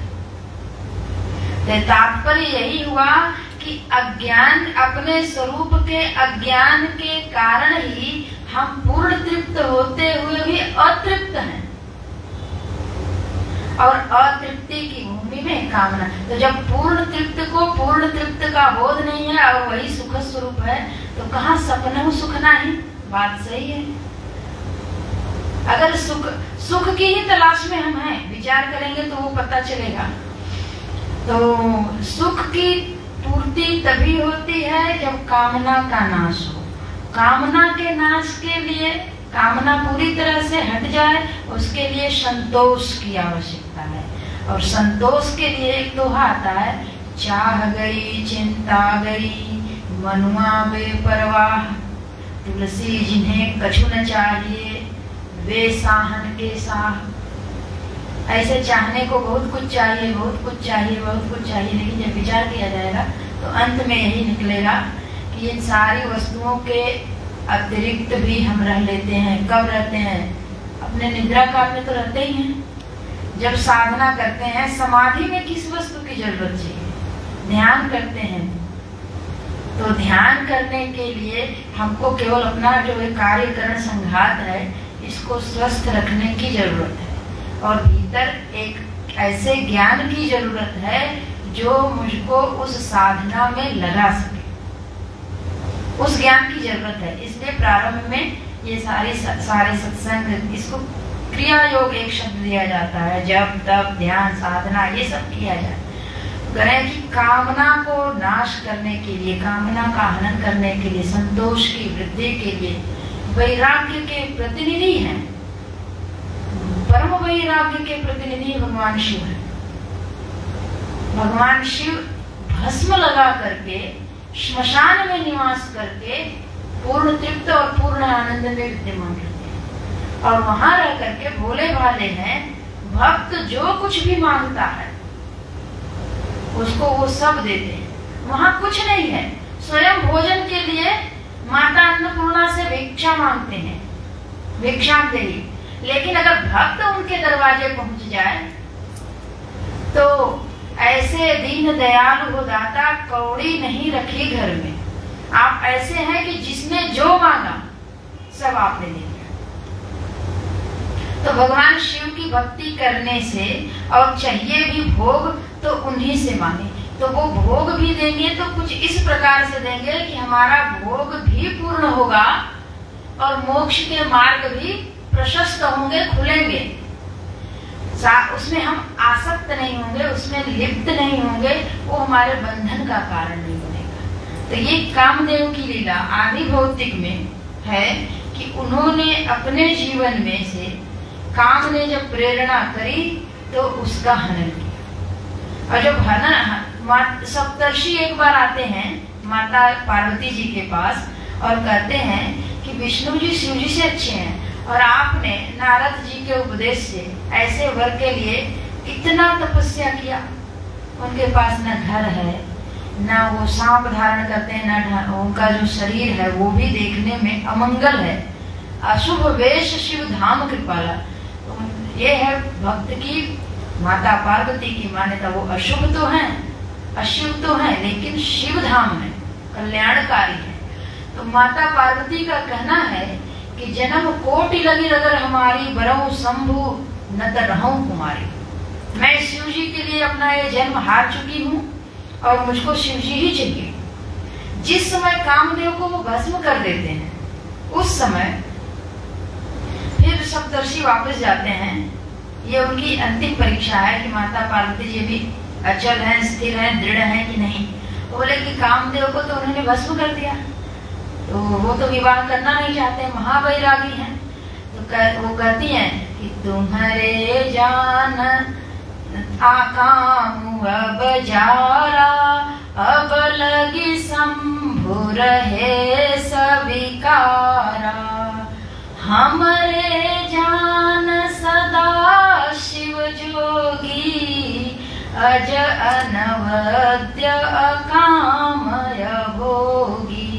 तो तात्पर्य यही हुआ कि अज्ञान, अपने स्वरूप के अज्ञान के कारण ही हम पूर्ण तृप्त होते हुए भी अतृप्त हैं, और अतृप्ति की भूमि में कामना। तो जब पूर्ण तृप्त को पूर्ण तृप्त का बोध नहीं है और वही सुख स्वरूप है, तो कहाँ सपना सुख नहीं? बात सही है। अगर सुख की ही तलाश में हम हैं, विचार करेंगे तो वो पता चलेगा। तो सुख की पूर्ति तभी होती है जब कामना का नाश हो। कामना के नाश के लिए, कामना पूरी तरह से हट जाए, उसके लिए संतोष की आवश्यकता है। और संतोष के लिए एक दोहा आता है, चाह गई चिंता गई मनुआ बेपरवाह, तुलसी जिन्हें कछु न चाहिए वे साहन के साह। ऐसे चाहने को बहुत कुछ चाहिए, बहुत कुछ चाहिए, बहुत कुछ चाहिए, लेकिन जब विचार किया जाएगा तो अंत में यही निकलेगा कि इन सारी वस्तुओं के अतिरिक्त भी हम रह लेते हैं। कब रहते हैं? अपने निद्रा काल में तो रहते ही हैं। जब साधना करते हैं, समाधि में किस वस्तु की जरूरत चाहिए? ध्यान करते हैं, तो ध्यान करने के लिए हमको केवल अपना जो कार्यकरण संघात है, इसको स्वस्थ रखने की जरूरत है। और भीतर एक ऐसे ज्ञान की जरूरत है जो मुझको उस साधना में लगा सके, उस ज्ञान की जरूरत है। इसलिए प्रारंभ में ये सारे सत्संग, इसको क्रिया योग एक शब्द दिया जाता है। जब तब ध्यान साधना ये सब किया जाए, करें कि कामना को नाश करने के लिए, कामना का हनन करने के लिए, संतोष की वृद्धि के लिए वैराग्य के प्रतिनिधि हैं। परम वैराग्य के प्रतिनिधि भगवान शिव है। भगवान शिव भस्म लगा करके श्मशान में निवास करके पूर्ण तृप्त और पूर्ण आनंद में विद्यमान रहते हैं, और वहां रह करके भोले भाले हैं। भक्त जो कुछ भी मांगता है उसको वो सब देते हैं। वहां कुछ नहीं है। स्वयं भोजन के लिए माता अन्नपूर्णा से भिक्षा मांगते हैं, भिक्षा देवी। लेकिन अगर भक्त उनके दरवाजे पहुंच जाए तो ऐसे दीन दयालु हो दाता, कौड़ी नहीं रखी घर में। आप ऐसे हैं कि जिसने जो मांगा सब आपने दे दिया। तो भगवान शिव की भक्ति करने से, और चाहिए भी भोग तो उन्हीं से मांगे, तो वो भोग भी देंगे तो कुछ इस प्रकार से देंगे कि हमारा भोग भी पूर्ण होगा और मोक्ष के मार्ग भी प्रशस्त होंगे, खुलेंगे। उसमें हम आसक्त नहीं होंगे, उसमें लिप्त नहीं होंगे, वो हमारे बंधन का कारण नहीं बनेगा। तो ये कामदेव की लीला आदि भौतिक में है कि उन्होंने अपने जीवन में से काम ने जब प्रेरणा करी तो उसका हनन किया। और जब हनन, सप्तर्षि एक बार आते हैं माता पार्वती जी के पास और कहते हैं कि विष्णु जी शिव जी से अच्छे हैं, और आपने नारद जी के उपदेश से ऐसे वर के लिए इतना तपस्या किया। उनके पास न घर है, न वो सांप धारण करते हैं, न उनका जो शरीर है वो भी देखने में अमंगल है, अशुभ वेश शिव धाम कृपाला। तो ये है भक्त की, माता पार्वती की मान्यता। वो अशुभ तो है, अशुभ तो है, लेकिन शिव धाम है, कल्याणकारी है। तो माता पार्वती का कहना है कि जन्म कोटि लगी अगर हमारी, बरहु शंभु न त रहूं कुमारी। मैं शिव जी के लिए अपना ये जन्म हार चुकी हूँ और मुझको शिव जी ही चाहिए। जिस समय कामदेव को वो भस्म कर देते हैं, उस समय फिर सप्तर्षि वापस जाते हैं। ये उनकी अंतिम परीक्षा है कि माता पार्वती जी भी अचल हैं, स्थिर हैं, दृढ़ हैं कि नहीं। बोले कि कामदेव को तो उन्होंने भस्म कर दिया, तो वो तो विवाह करना नहीं चाहते, महावैरागी हैं। तो वो कहती हैं कि तुम्हारे जान आकाम अब जारा, अब लगी शंभु रहे सविकारा। हमरे जान सदा शिव जोगी, अज अनवद्य अकामय भोगी।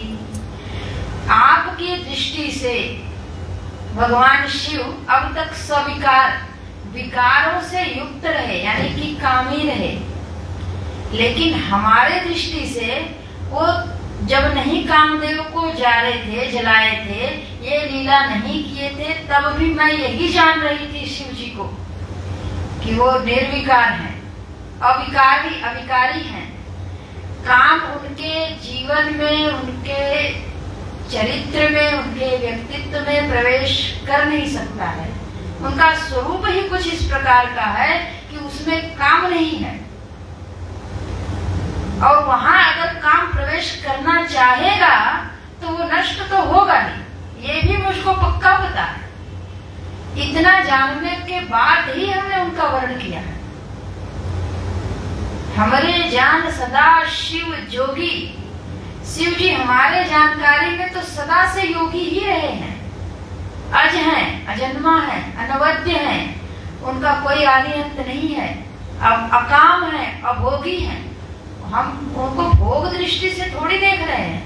आपकी दृष्टि से भगवान शिव अब तक स्वीकार विकारों से युक्त रहे, यानी कि कामी रहे। लेकिन हमारे दृष्टि से वो जब नहीं कामदेव को जलाए थे, ये लीला नहीं किए थे, तब भी मैं यही जान रही थी शिव जी को कि वो निर्विकार हैं, अविकारी हैं। काम उनके जीवन में, उनके चरित्र में, उनके व्यक्तित्व में प्रवेश कर नहीं सकता है। उनका स्वरूप ही कुछ इस प्रकार का है कि उसमें काम नहीं है, और वहां अगर काम प्रवेश करना चाहेगा तो वो नष्ट तो होगा नहीं, ये भी मुझको पक्का पता है। इतना जानने के बाद ही हमने उनका वर्ण किया है। हमारे जान सदा शिव जोगी, शिव जी हमारे जानकारी में तो सदा से योगी ही रहे हैं। अज हैं, अजन्मा है, अनवद्य है, उनका कोई आदि अंत नहीं है, अब अकाम है, अभोगी है। हम उनको भोग दृष्टि से थोड़ी देख रहे हैं,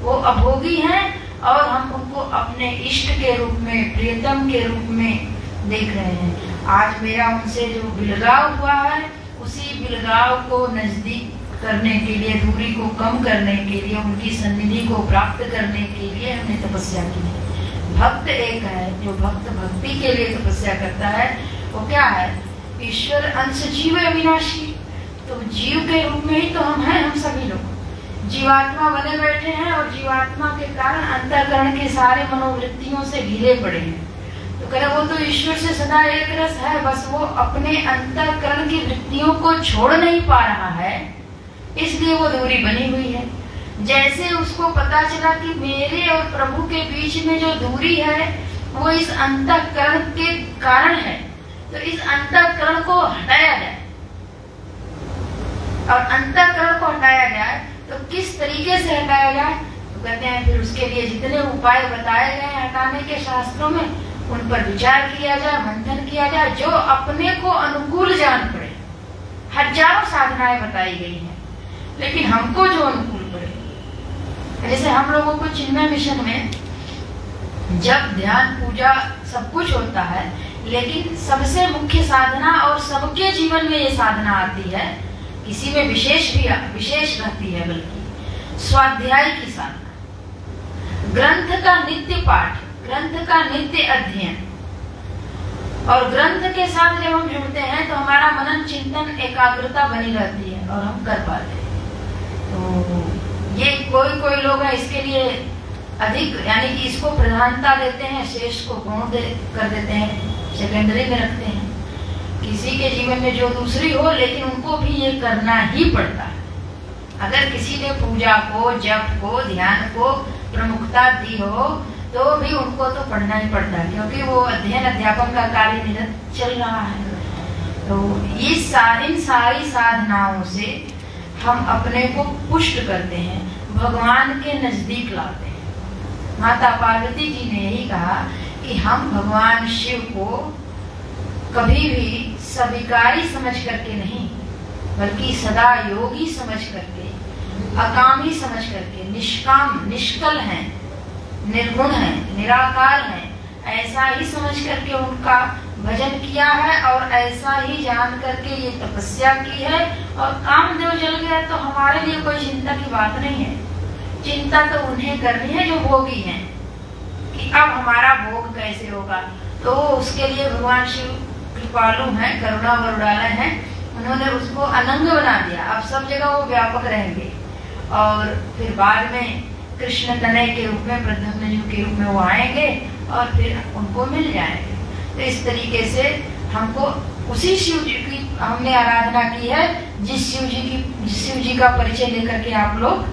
वो अभोगी हैं और हम उनको अपने इष्ट के रूप में, प्रियतम के रूप में देख रहे हैं। आज मेरा उनसे जो बिलगाव हुआ है, उसी बिलगाव को नजदीक करने के लिए, दूरी को कम करने के लिए, उनकी सन्निधि को प्राप्त करने के लिए हमने तपस्या की है। भक्त एक है जो भक्त भक्ति के लिए तपस्या करता है, वो क्या है? ईश्वर अंश जीव अविनाशी, तो जीव के रूप में ही तो हम हैं। हम सभी लोग जीवात्मा बने बैठे हैं और जीवात्मा के कारण अंतःकरण के सारे मनोवृत्तियों से ढीले पड़े हैं। तो कह रहे वो तो ईश्वर से सदा एक रस है, बस वो अपने अंतःकरण की वृत्तियों को छोड़ नहीं पा रहा है, इसलिए वो दूरी बनी हुई है। जैसे उसको पता चला कि मेरे और प्रभु के बीच में जो दूरी है वो इस अंतःकरण के कारण है, तो इस अंतःकरण को हटाया जाए। और अंतःकरण को हटाया जाए तो किस तरीके से हटाया जाए? तो कहते हैं फिर उसके लिए जितने उपाय बताए गए हैं हटाने के शास्त्रों में, उन पर विचार किया जाए, मंथन किया जाए, जो अपने को अनुकूल जान पड़े। हजारों साधनाएं बताई गई हैं, लेकिन हमको जो अनुकूल पड़े। जैसे हम लोगों को चिन्मय मिशन में जब ध्यान पूजा सब कुछ होता है, लेकिन सबसे मुख्य साधना और सबके जीवन में ये साधना आती है, किसी में विशेष रहती है, बल्कि स्वाध्याय की साधना, ग्रंथ का नित्य पाठ, ग्रंथ का नित्य अध्ययन। और ग्रंथ के साथ जब हम जुड़ते हैं तो हमारा मनन चिंतन एकाग्रता बनी रहती है और हम कर पाते हैं। तो ये कोई लोग हैं इसके लिए अधिक, यानी कि इसको प्रधानता देते हैं, शेष को गौण कर देते हैं, सेकेंडरी में रखते हैं। किसी के जीवन में जो दूसरी हो, लेकिन उनको भी ये करना ही पड़ता है। अगर किसी ने पूजा को, जप को, ध्यान को प्रमुखता दी हो तो भी उनको तो पढ़ना ही पड़ता है, क्योंकि वो अध्ययन अध्यापन का कार्य निरंतर चल रहा है। तो इन सारी साधनाओं से हम अपने को पुष्ट करते हैं, भगवान के नजदीक लाते हैं। माता पार्वती जी ने यही कहा कि हम भगवान शिव को कभी भी सविकारी समझ करके नहीं, बल्कि सदा योगी समझ करके, अकामी समझ करके, निष्काम, निष्कल हैं, निर्गुण हैं, निराकार हैं, ऐसा ही समझ करके उनका भजन किया है और ऐसा ही जान करके ये तपस्या की है। और कामदेव जल गया तो हमारे लिए कोई चिंता की बात नहीं है। चिंता तो उन्हें करनी है जो भोगी हैं, कि अब हमारा भोग कैसे होगा। तो उसके लिए भगवान शिव कृपालु हैं, करुणा वरुणालय हैं, उन्होंने उसको अनंग बना दिया। अब सब जगह वो व्यापक रहेंगे और फिर बाद में कृष्ण तनय के रूप में, प्रद्युम्न के रूप में वो आएंगे और फिर उनको मिल जाएंगे। तो इस तरीके से हमको उसी शिव जी की हमने आराधना की है, जिस शिव जी का परिचय लेकर के आप लोग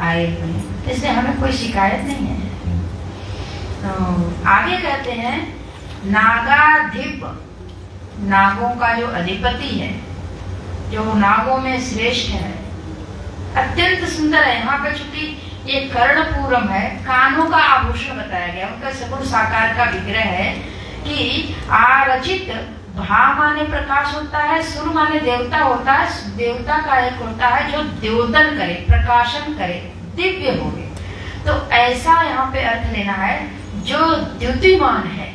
आए हुए हैं, इसलिए हमें कोई शिकायत नहीं है। तो आगे कहते हैं नागाधिप, नागों का जो अधिपति है, जो नागों में श्रेष्ठ है, अत्यंत सुंदर है। यहाँ पे चूंकि ये कर्णपूरम है, कानों का आभूषण बताया गया, उनका सगुण साकार का विग्रह है कि आरचित, भा माने प्रकाश होता है, सुर माने देवता होता है, देवता का एक होता है जो द्योतन करे, प्रकाशन करे, दिव्य हो गए। तो ऐसा यहाँ पे अर्थ लेना है, जो द्युतिमान है,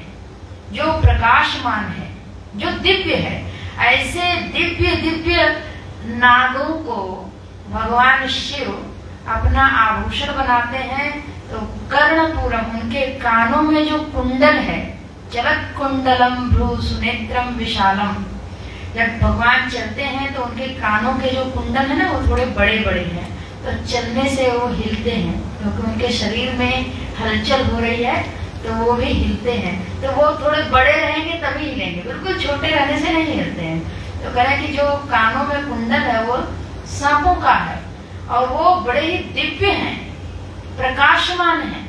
जो प्रकाशमान है, जो दिव्य है। ऐसे दिव्य दिव्य नागों को भगवान शिव अपना आभूषण बनाते हैं। तो कर्णपूरम, उनके कानों में जो कुंडल है, चलत कुंडलम भ्रू सुनेत्रम विशालम, जब भगवान चलते हैं तो उनके कानों के जो कुंडल है ना वो थोड़े बड़े बड़े हैं, तो चलने से वो हिलते हैं, क्योंकि उनके शरीर में हलचल हो रही है तो वो भी हिलते हैं। तो वो थोड़े बड़े रहेंगे तभी हिलेंगे, बिल्कुल छोटे रहने से नहीं हिलते हैं। तो कह रहे हैं कि जो कानों में कुंडल है वो सांपों का है और वो बड़े ही दिव्य हैं, प्रकाशमान है,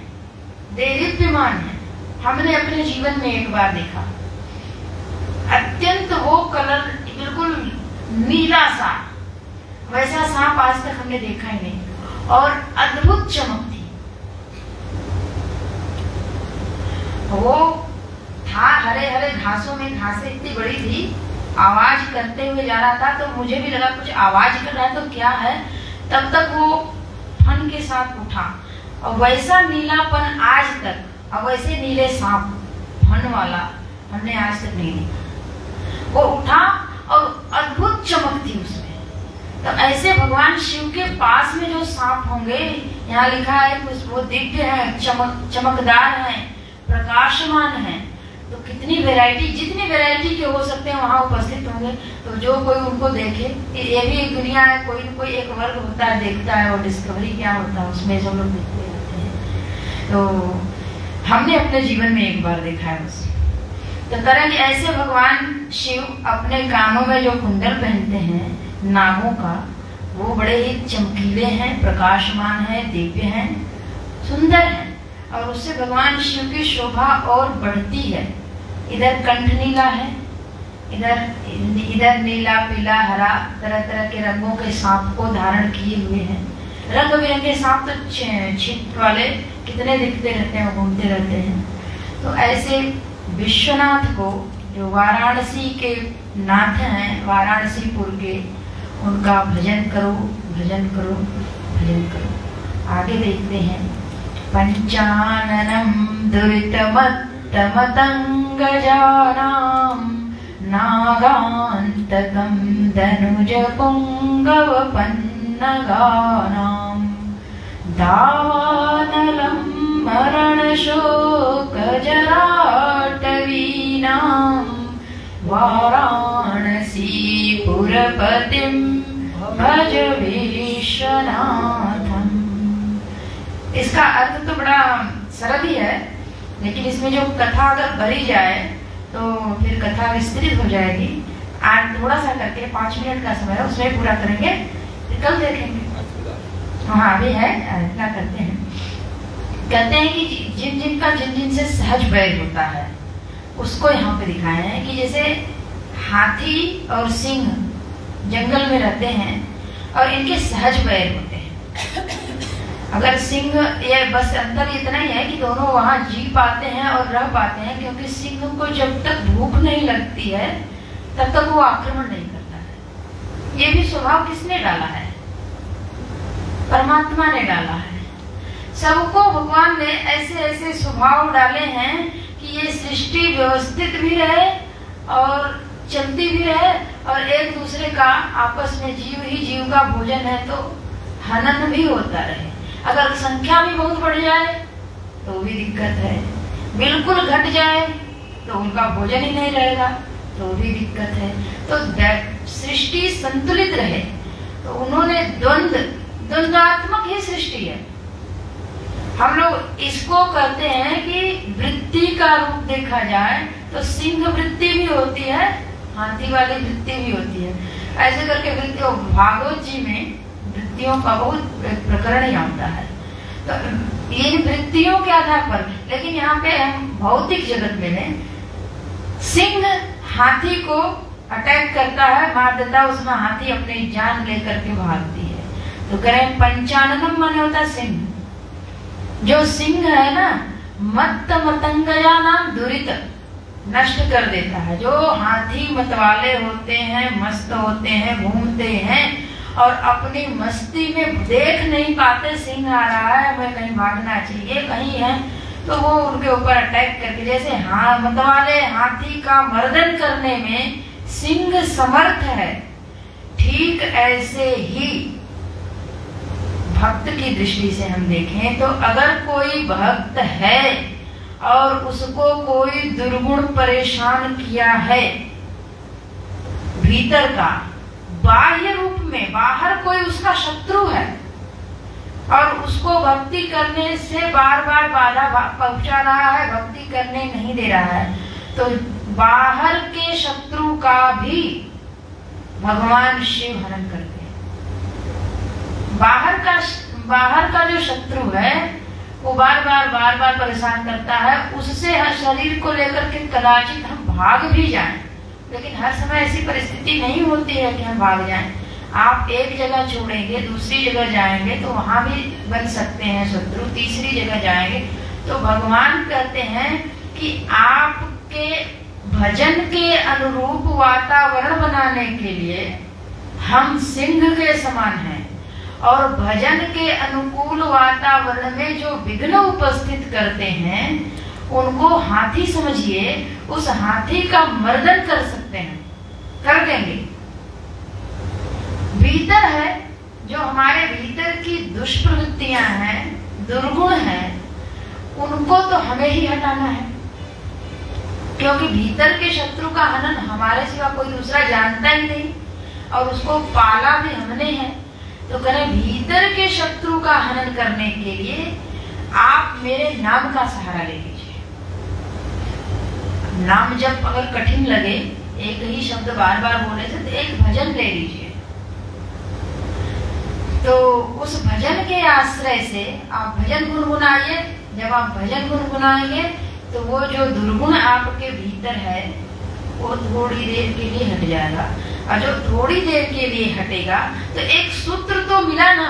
देदीप्यमान है। हमने अपने जीवन में एक बार देखा, अत्यंत वो कलर बिल्कुल नीला सा, वैसा सांप आज तक हमने देखा ही नहीं, और अद्भुत चमक थी। वो था हरे हरे घासों में, घासें इतनी बड़ी थी, आवाज करते हुए जा रहा था। तो मुझे भी लगा कुछ आवाज कर रहा है तो क्या है, तब तक वो फन के साथ उठा, और वैसा नीलापन आज तक, और वैसे नीले सांप फन वाला हमने आज तक नहीं देखा। वो उठा और अद्भुत चमक थी उसमें। तो ऐसे भगवान शिव के पास में जो सांप होंगे, यहाँ लिखा है वो दिव्य है, चमकदार है, प्रकाशमान है। तो कितनी वैरायटी, जितनी वैरायटी के हो सकते हैं वहां उपस्थित होंगे। तो जो कोई उनको देखे, ये भी एक दुनिया है, कोई न कोई एक वर्ग होता है देखता है, और डिस्कवरी क्या होता है उसमें जो लोग देखते रहते हैं। तो हमने अपने जीवन में एक बार देखा है उसे। तो तरह कि ऐसे भगवान शिव अपने कानों में जो कुंडल पहनते हैं नागों का, वो बड़े ही चमकीले हैं, प्रकाशमान है, दिव्य हैं, सुंदर हैं, और उससे भगवान शिव की शोभा और बढ़ती है। इधर कंठ नीला है, इधर नीला, पीला, हरा, तरह तरह के रंगों के सांप को धारण किए हुए हैं। रंग बिरंगे सांप तो छिप वाले कितने दिखते रहते हैं, घूमते रहते हैं। तो ऐसे विश्वनाथ को, जो वाराणसी के नाथ हैं, वाराणसीपुर के, उनका भजन करो, भजन करो, भजन करो। आगे देखते हैं, पंचाननं दुरितमत्तमतंगजानां नागान्तकं धनुजपुङ्गवपन्नगानां दावानलं मरणशोकजराटवीनां वाराणसीपुरपतिं भज विश्वनाथम्। इसका अर्थ तो बड़ा सरल ही है, लेकिन इसमें जो कथा अगर भरी जाए तो फिर कथा विस्तृत हो जाएगी। आज थोड़ा सा करके 5 मिनट का समय है, उसमें पूरा करेंगे, कल देखेंगे। हाँ अभी है, इतना करते हैं। कहते हैं कि जिन जिन से सहज बैर होता है उसको यहाँ पे दिखाया है कि जैसे हाथी और सिंह जंगल में रहते हैं और इनके सहज बैर होते हैं। अगर सिंह, ये बस अंतर इतना ही है कि दोनों वहां जी पाते हैं और रह पाते हैं, क्योंकि सिंह को जब तक भूख नहीं लगती है तब तक वो आक्रमण नहीं करता है। ये भी स्वभाव किसने डाला है? परमात्मा ने डाला है। सबको भगवान ने ऐसे ऐसे स्वभाव डाले हैं कि ये सृष्टि व्यवस्थित भी रहे और चलती भी रहे, और एक दूसरे का आपस में, जीव ही जीव का भोजन है तो हनन भी होता रहे। अगर संख्या भी बहुत बढ़ जाए तो भी दिक्कत है, बिल्कुल घट जाए तो उनका भोजन ही नहीं रहेगा तो भी दिक्कत है। तो सृष्टि संतुलित रहे, तो उन्होंने द्वंद्वात्मक ही सृष्टि है। हम लोग इसको कहते हैं कि वृत्ति का रूप देखा जाए तो सिंह वृत्ति भी होती है, हाथी वाली वृत्ति भी होती है। ऐसे करके वृत्तियों, भागवत जी में वृत्तियों का बहुत प्रकरण ही आता है। तो इन वृत्तियों के आधार पर, लेकिन यहाँ पे हम भौतिक जगत में सिंह हाथी को अटैक करता है, मार देता है, उसमें हाथी अपनी जान लेकर के भागती है। तो करें पंचाननम माने होता सिंह। जो सिंह है ना, मत्त मतंगया नाम दुरित, नष्ट कर देता है। जो हाथी मतवाले होते हैं, मस्त होते हैं, घूमते हैं और अपनी मस्ती में देख नहीं पाते सिंह आ रहा है, हमें कहीं भागना चाहिए, कहीं है, तो तो वो उनके ऊपर अटैक करके, जैसे मतवाले हाथी का मर्दन करने में सिंह समर्थ है, ठीक ऐसे ही भक्त की दृष्टि से हम देखें तो अगर कोई भक्त है और उसको कोई दुर्गुण परेशान किया है भीतर का, बाह्य रूप में, बाहर कोई उसका शत्रु है और उसको भक्ति करने से बार बार बाधा पहुंचा रहा है, भक्ति करने नहीं दे रहा है, तो बाहर के शत्रु का भी भगवान शिव हनन करते हैं। बाहर का जो शत्रु है वो बार बार परेशान करता है, उससे शरीर को लेकर के कदाचित हम भाग भी जाएं, लेकिन हर समय ऐसी परिस्थिति नहीं होती है कि हम भाग जाएं। आप एक जगह छोड़ेंगे, दूसरी जगह जाएंगे तो वहां भी बन सकते हैं शत्रु, तीसरी जगह जाएंगे तो भगवान कहते हैं कि आपके भजन के अनुरूप वातावरण बनाने के लिए हम सिंह के समान हैं और भजन के अनुकूल वातावरण में जो विघ्न उपस्थित करते हैं उनको हाथी समझिए, उस हाथी का मर्दन कर सकते हैं, कर देंगे। भीतर है जो हमारे भीतर की दुष्प्रवृत्तियां हैं, दुर्गुण हैं, उनको तो हमें ही हटाना है, क्योंकि भीतर के शत्रु का हनन हमारे सिवा कोई दूसरा जानता ही नहीं और उसको पाला भी हमने है। तो करें भीतर के शत्रु का हनन करने के लिए आप मेरे नाम का सहारा ले लीजिए। नाम जब अगर कठिन लगे, एक ही शब्द बार बार बोले से, तो एक भजन ले लीजिए। तो उस भजन के आश्रय से आप भजन गुनगुनाइए। जब आप भजन गुनगुनाएंगे तो वो जो दुर्गुण आपके भीतर है वो थोड़ी देर के लिए हट जाएगा, और जो थोड़ी देर के लिए हटेगा तो एक सूत्र तो मिला ना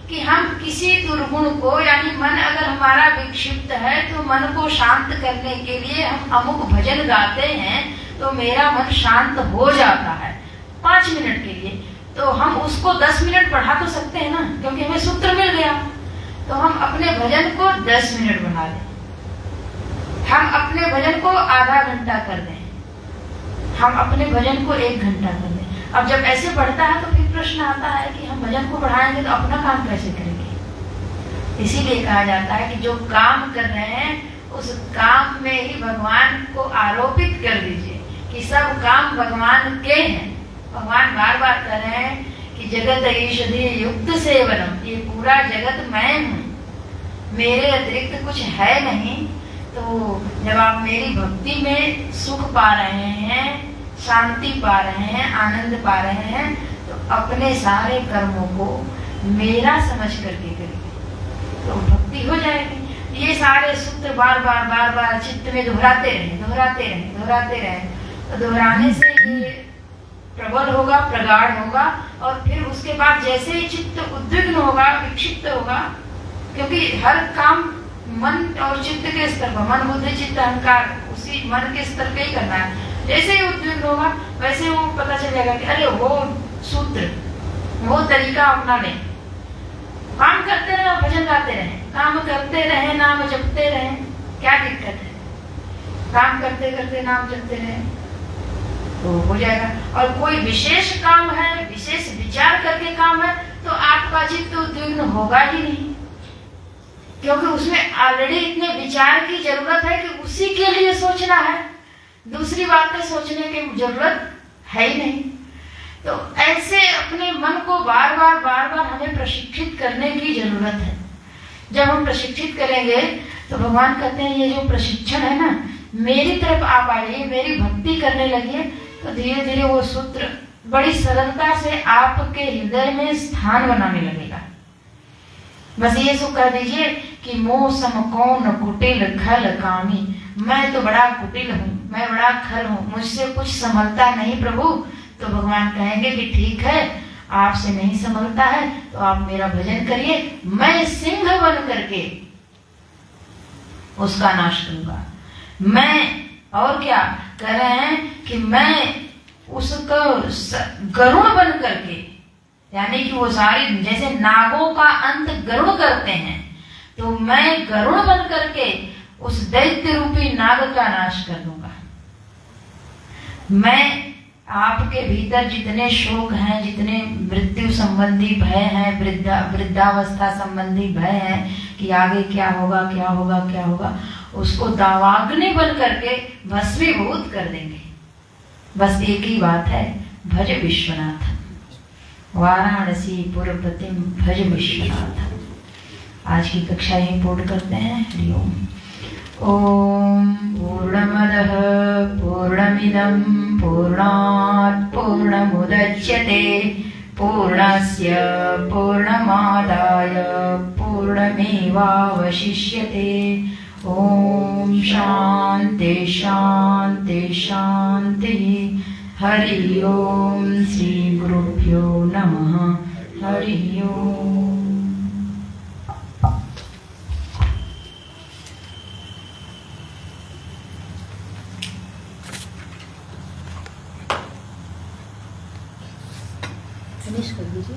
कि हम किसी दुर्गुण को, यानी मन अगर हमारा विक्षिप्त है तो मन को शांत करने के लिए हम अमुक भजन गाते हैं तो मेरा मन शांत हो जाता है 5 मिनट के लिए। तो हम उसको 10 मिनट बढ़ा तो सकते हैं ना, क्योंकि हमें सूत्र मिल गया। तो हम अपने भजन को 10 मिनट बढ़ा दें, हम अपने भजन को आधा घंटा कर दें, हम अपने भजन को 1 घंटा कर दें। अब जब ऐसे बढ़ता है तो फिर प्रश्न आता है कि हम भजन को बढ़ाएंगे तो अपना काम कैसे करेंगे। इसीलिए कहा जाता है कि जो काम कर रहे हैं उस काम में ही भगवान को आरोपित कर दीजिए कि सब काम भगवान के हैं। भगवान बार बार कह रहे हैं कि जगत ईषधि युक्त सेवनम, ये पूरा जगत मैं हूँ, मेरे अतिरिक्त कुछ है नहीं। तो जब आप मेरी भक्ति में सुख पा रहे हैं, शांति पा रहे हैं, आनंद पा रहे हैं, तो अपने सारे कर्मों को मेरा समझ करके करिए, तो भक्ति हो जाएगी। ये सारे सूत्र बार बार चित्त में दोहराते रहें। तो दोहराने से ये प्रबल होगा, प्रगाढ़ होगा, और फिर उसके बाद जैसे ही चित्त उद्विग्न होगा, विक्षिप्त होगा, क्योंकि हर काम मन और चित्त के स्तर पर, मन बुद्धि चित्त अहंकार, उसी मन के स्तर पे ही करना है। जैसे ही उद्विग्न होगा वैसे वो पता चल जाएगा कि अरे वो सूत्र, वो तरीका अपना लें। काम करते रहे, भजन गाते रहे, काम करते रहे, नाम जपते रहे, क्या दिक्कत है। काम करते करते नाम जपते रहे तो हो जाएगा। और कोई विशेष काम है, विशेष विचार करके काम है, तो आपका चित्त उद्विग्न होगा ही नहीं, क्योंकि उसमें ऑलरेडी इतने विचार की जरूरत है कि उसी के लिए सोचना है, दूसरी बातें सोचने की जरूरत है ही नहीं। तो ऐसे अपने मन को बार बार हमें प्रशिक्षित करने की जरूरत है। जब हम प्रशिक्षित करेंगे तो भगवान कहते हैं ये जो प्रशिक्षण है ना, मेरी तरफ आप आइए, मेरी भक्ति करने लगिए, तो धीरे धीरे वो सूत्र बड़ी सरलता से आपके हृदय में स्थान बनाने लगेगा। बस ये सो कह दीजिए कि मोह सम कौन कुटिल खल कामी, मैं तो बड़ा कुटिल हूँ, मैं बड़ा खल हूँ, मुझसे कुछ संभलता नहीं प्रभु। तो भगवान कहेंगे कि ठीक है, आपसे नहीं संभलता है तो आप मेरा भजन करिए, मैं सिंह बन करके उसका नाश करूंगा। मैं, और क्या कह रहे हैं कि मैं उसको गरुड़ बन करके, यानी कि वो सारी, जैसे नागों का अंत गरुड़ करते हैं, तो मैं गरुड़ बन करके उस दैत्य रूपी नाग का नाश कर दूंगा। मैं आपके भीतर जितने शोक हैं, जितने मृत्यु संबंधी भय हैं, वृद्धावस्था संबंधी भय हैं कि आगे क्या होगा क्या होगा क्या होगा, उसको दावाग्नि बन करके भस्मीभूत कर देंगे। बस एक ही बात है, भज विश्वनाथ, वाराणसी पुरपतिम भज विश्वनाथ। आज की कक्षा यहीं पूर्ण करते हैं। हरिओम। ओम पूर्णमदः पूर्णमिदं पूर्णात् पूर्णमुदच्यते पूर्णस्य पूर्णमादाय पूर्णमेवावशिष्यते। ओम शांति शांति शांति। हरि ओम। श्री गुरुभ्यो नमः। हरि ओम। फिनिश कर दीजिए।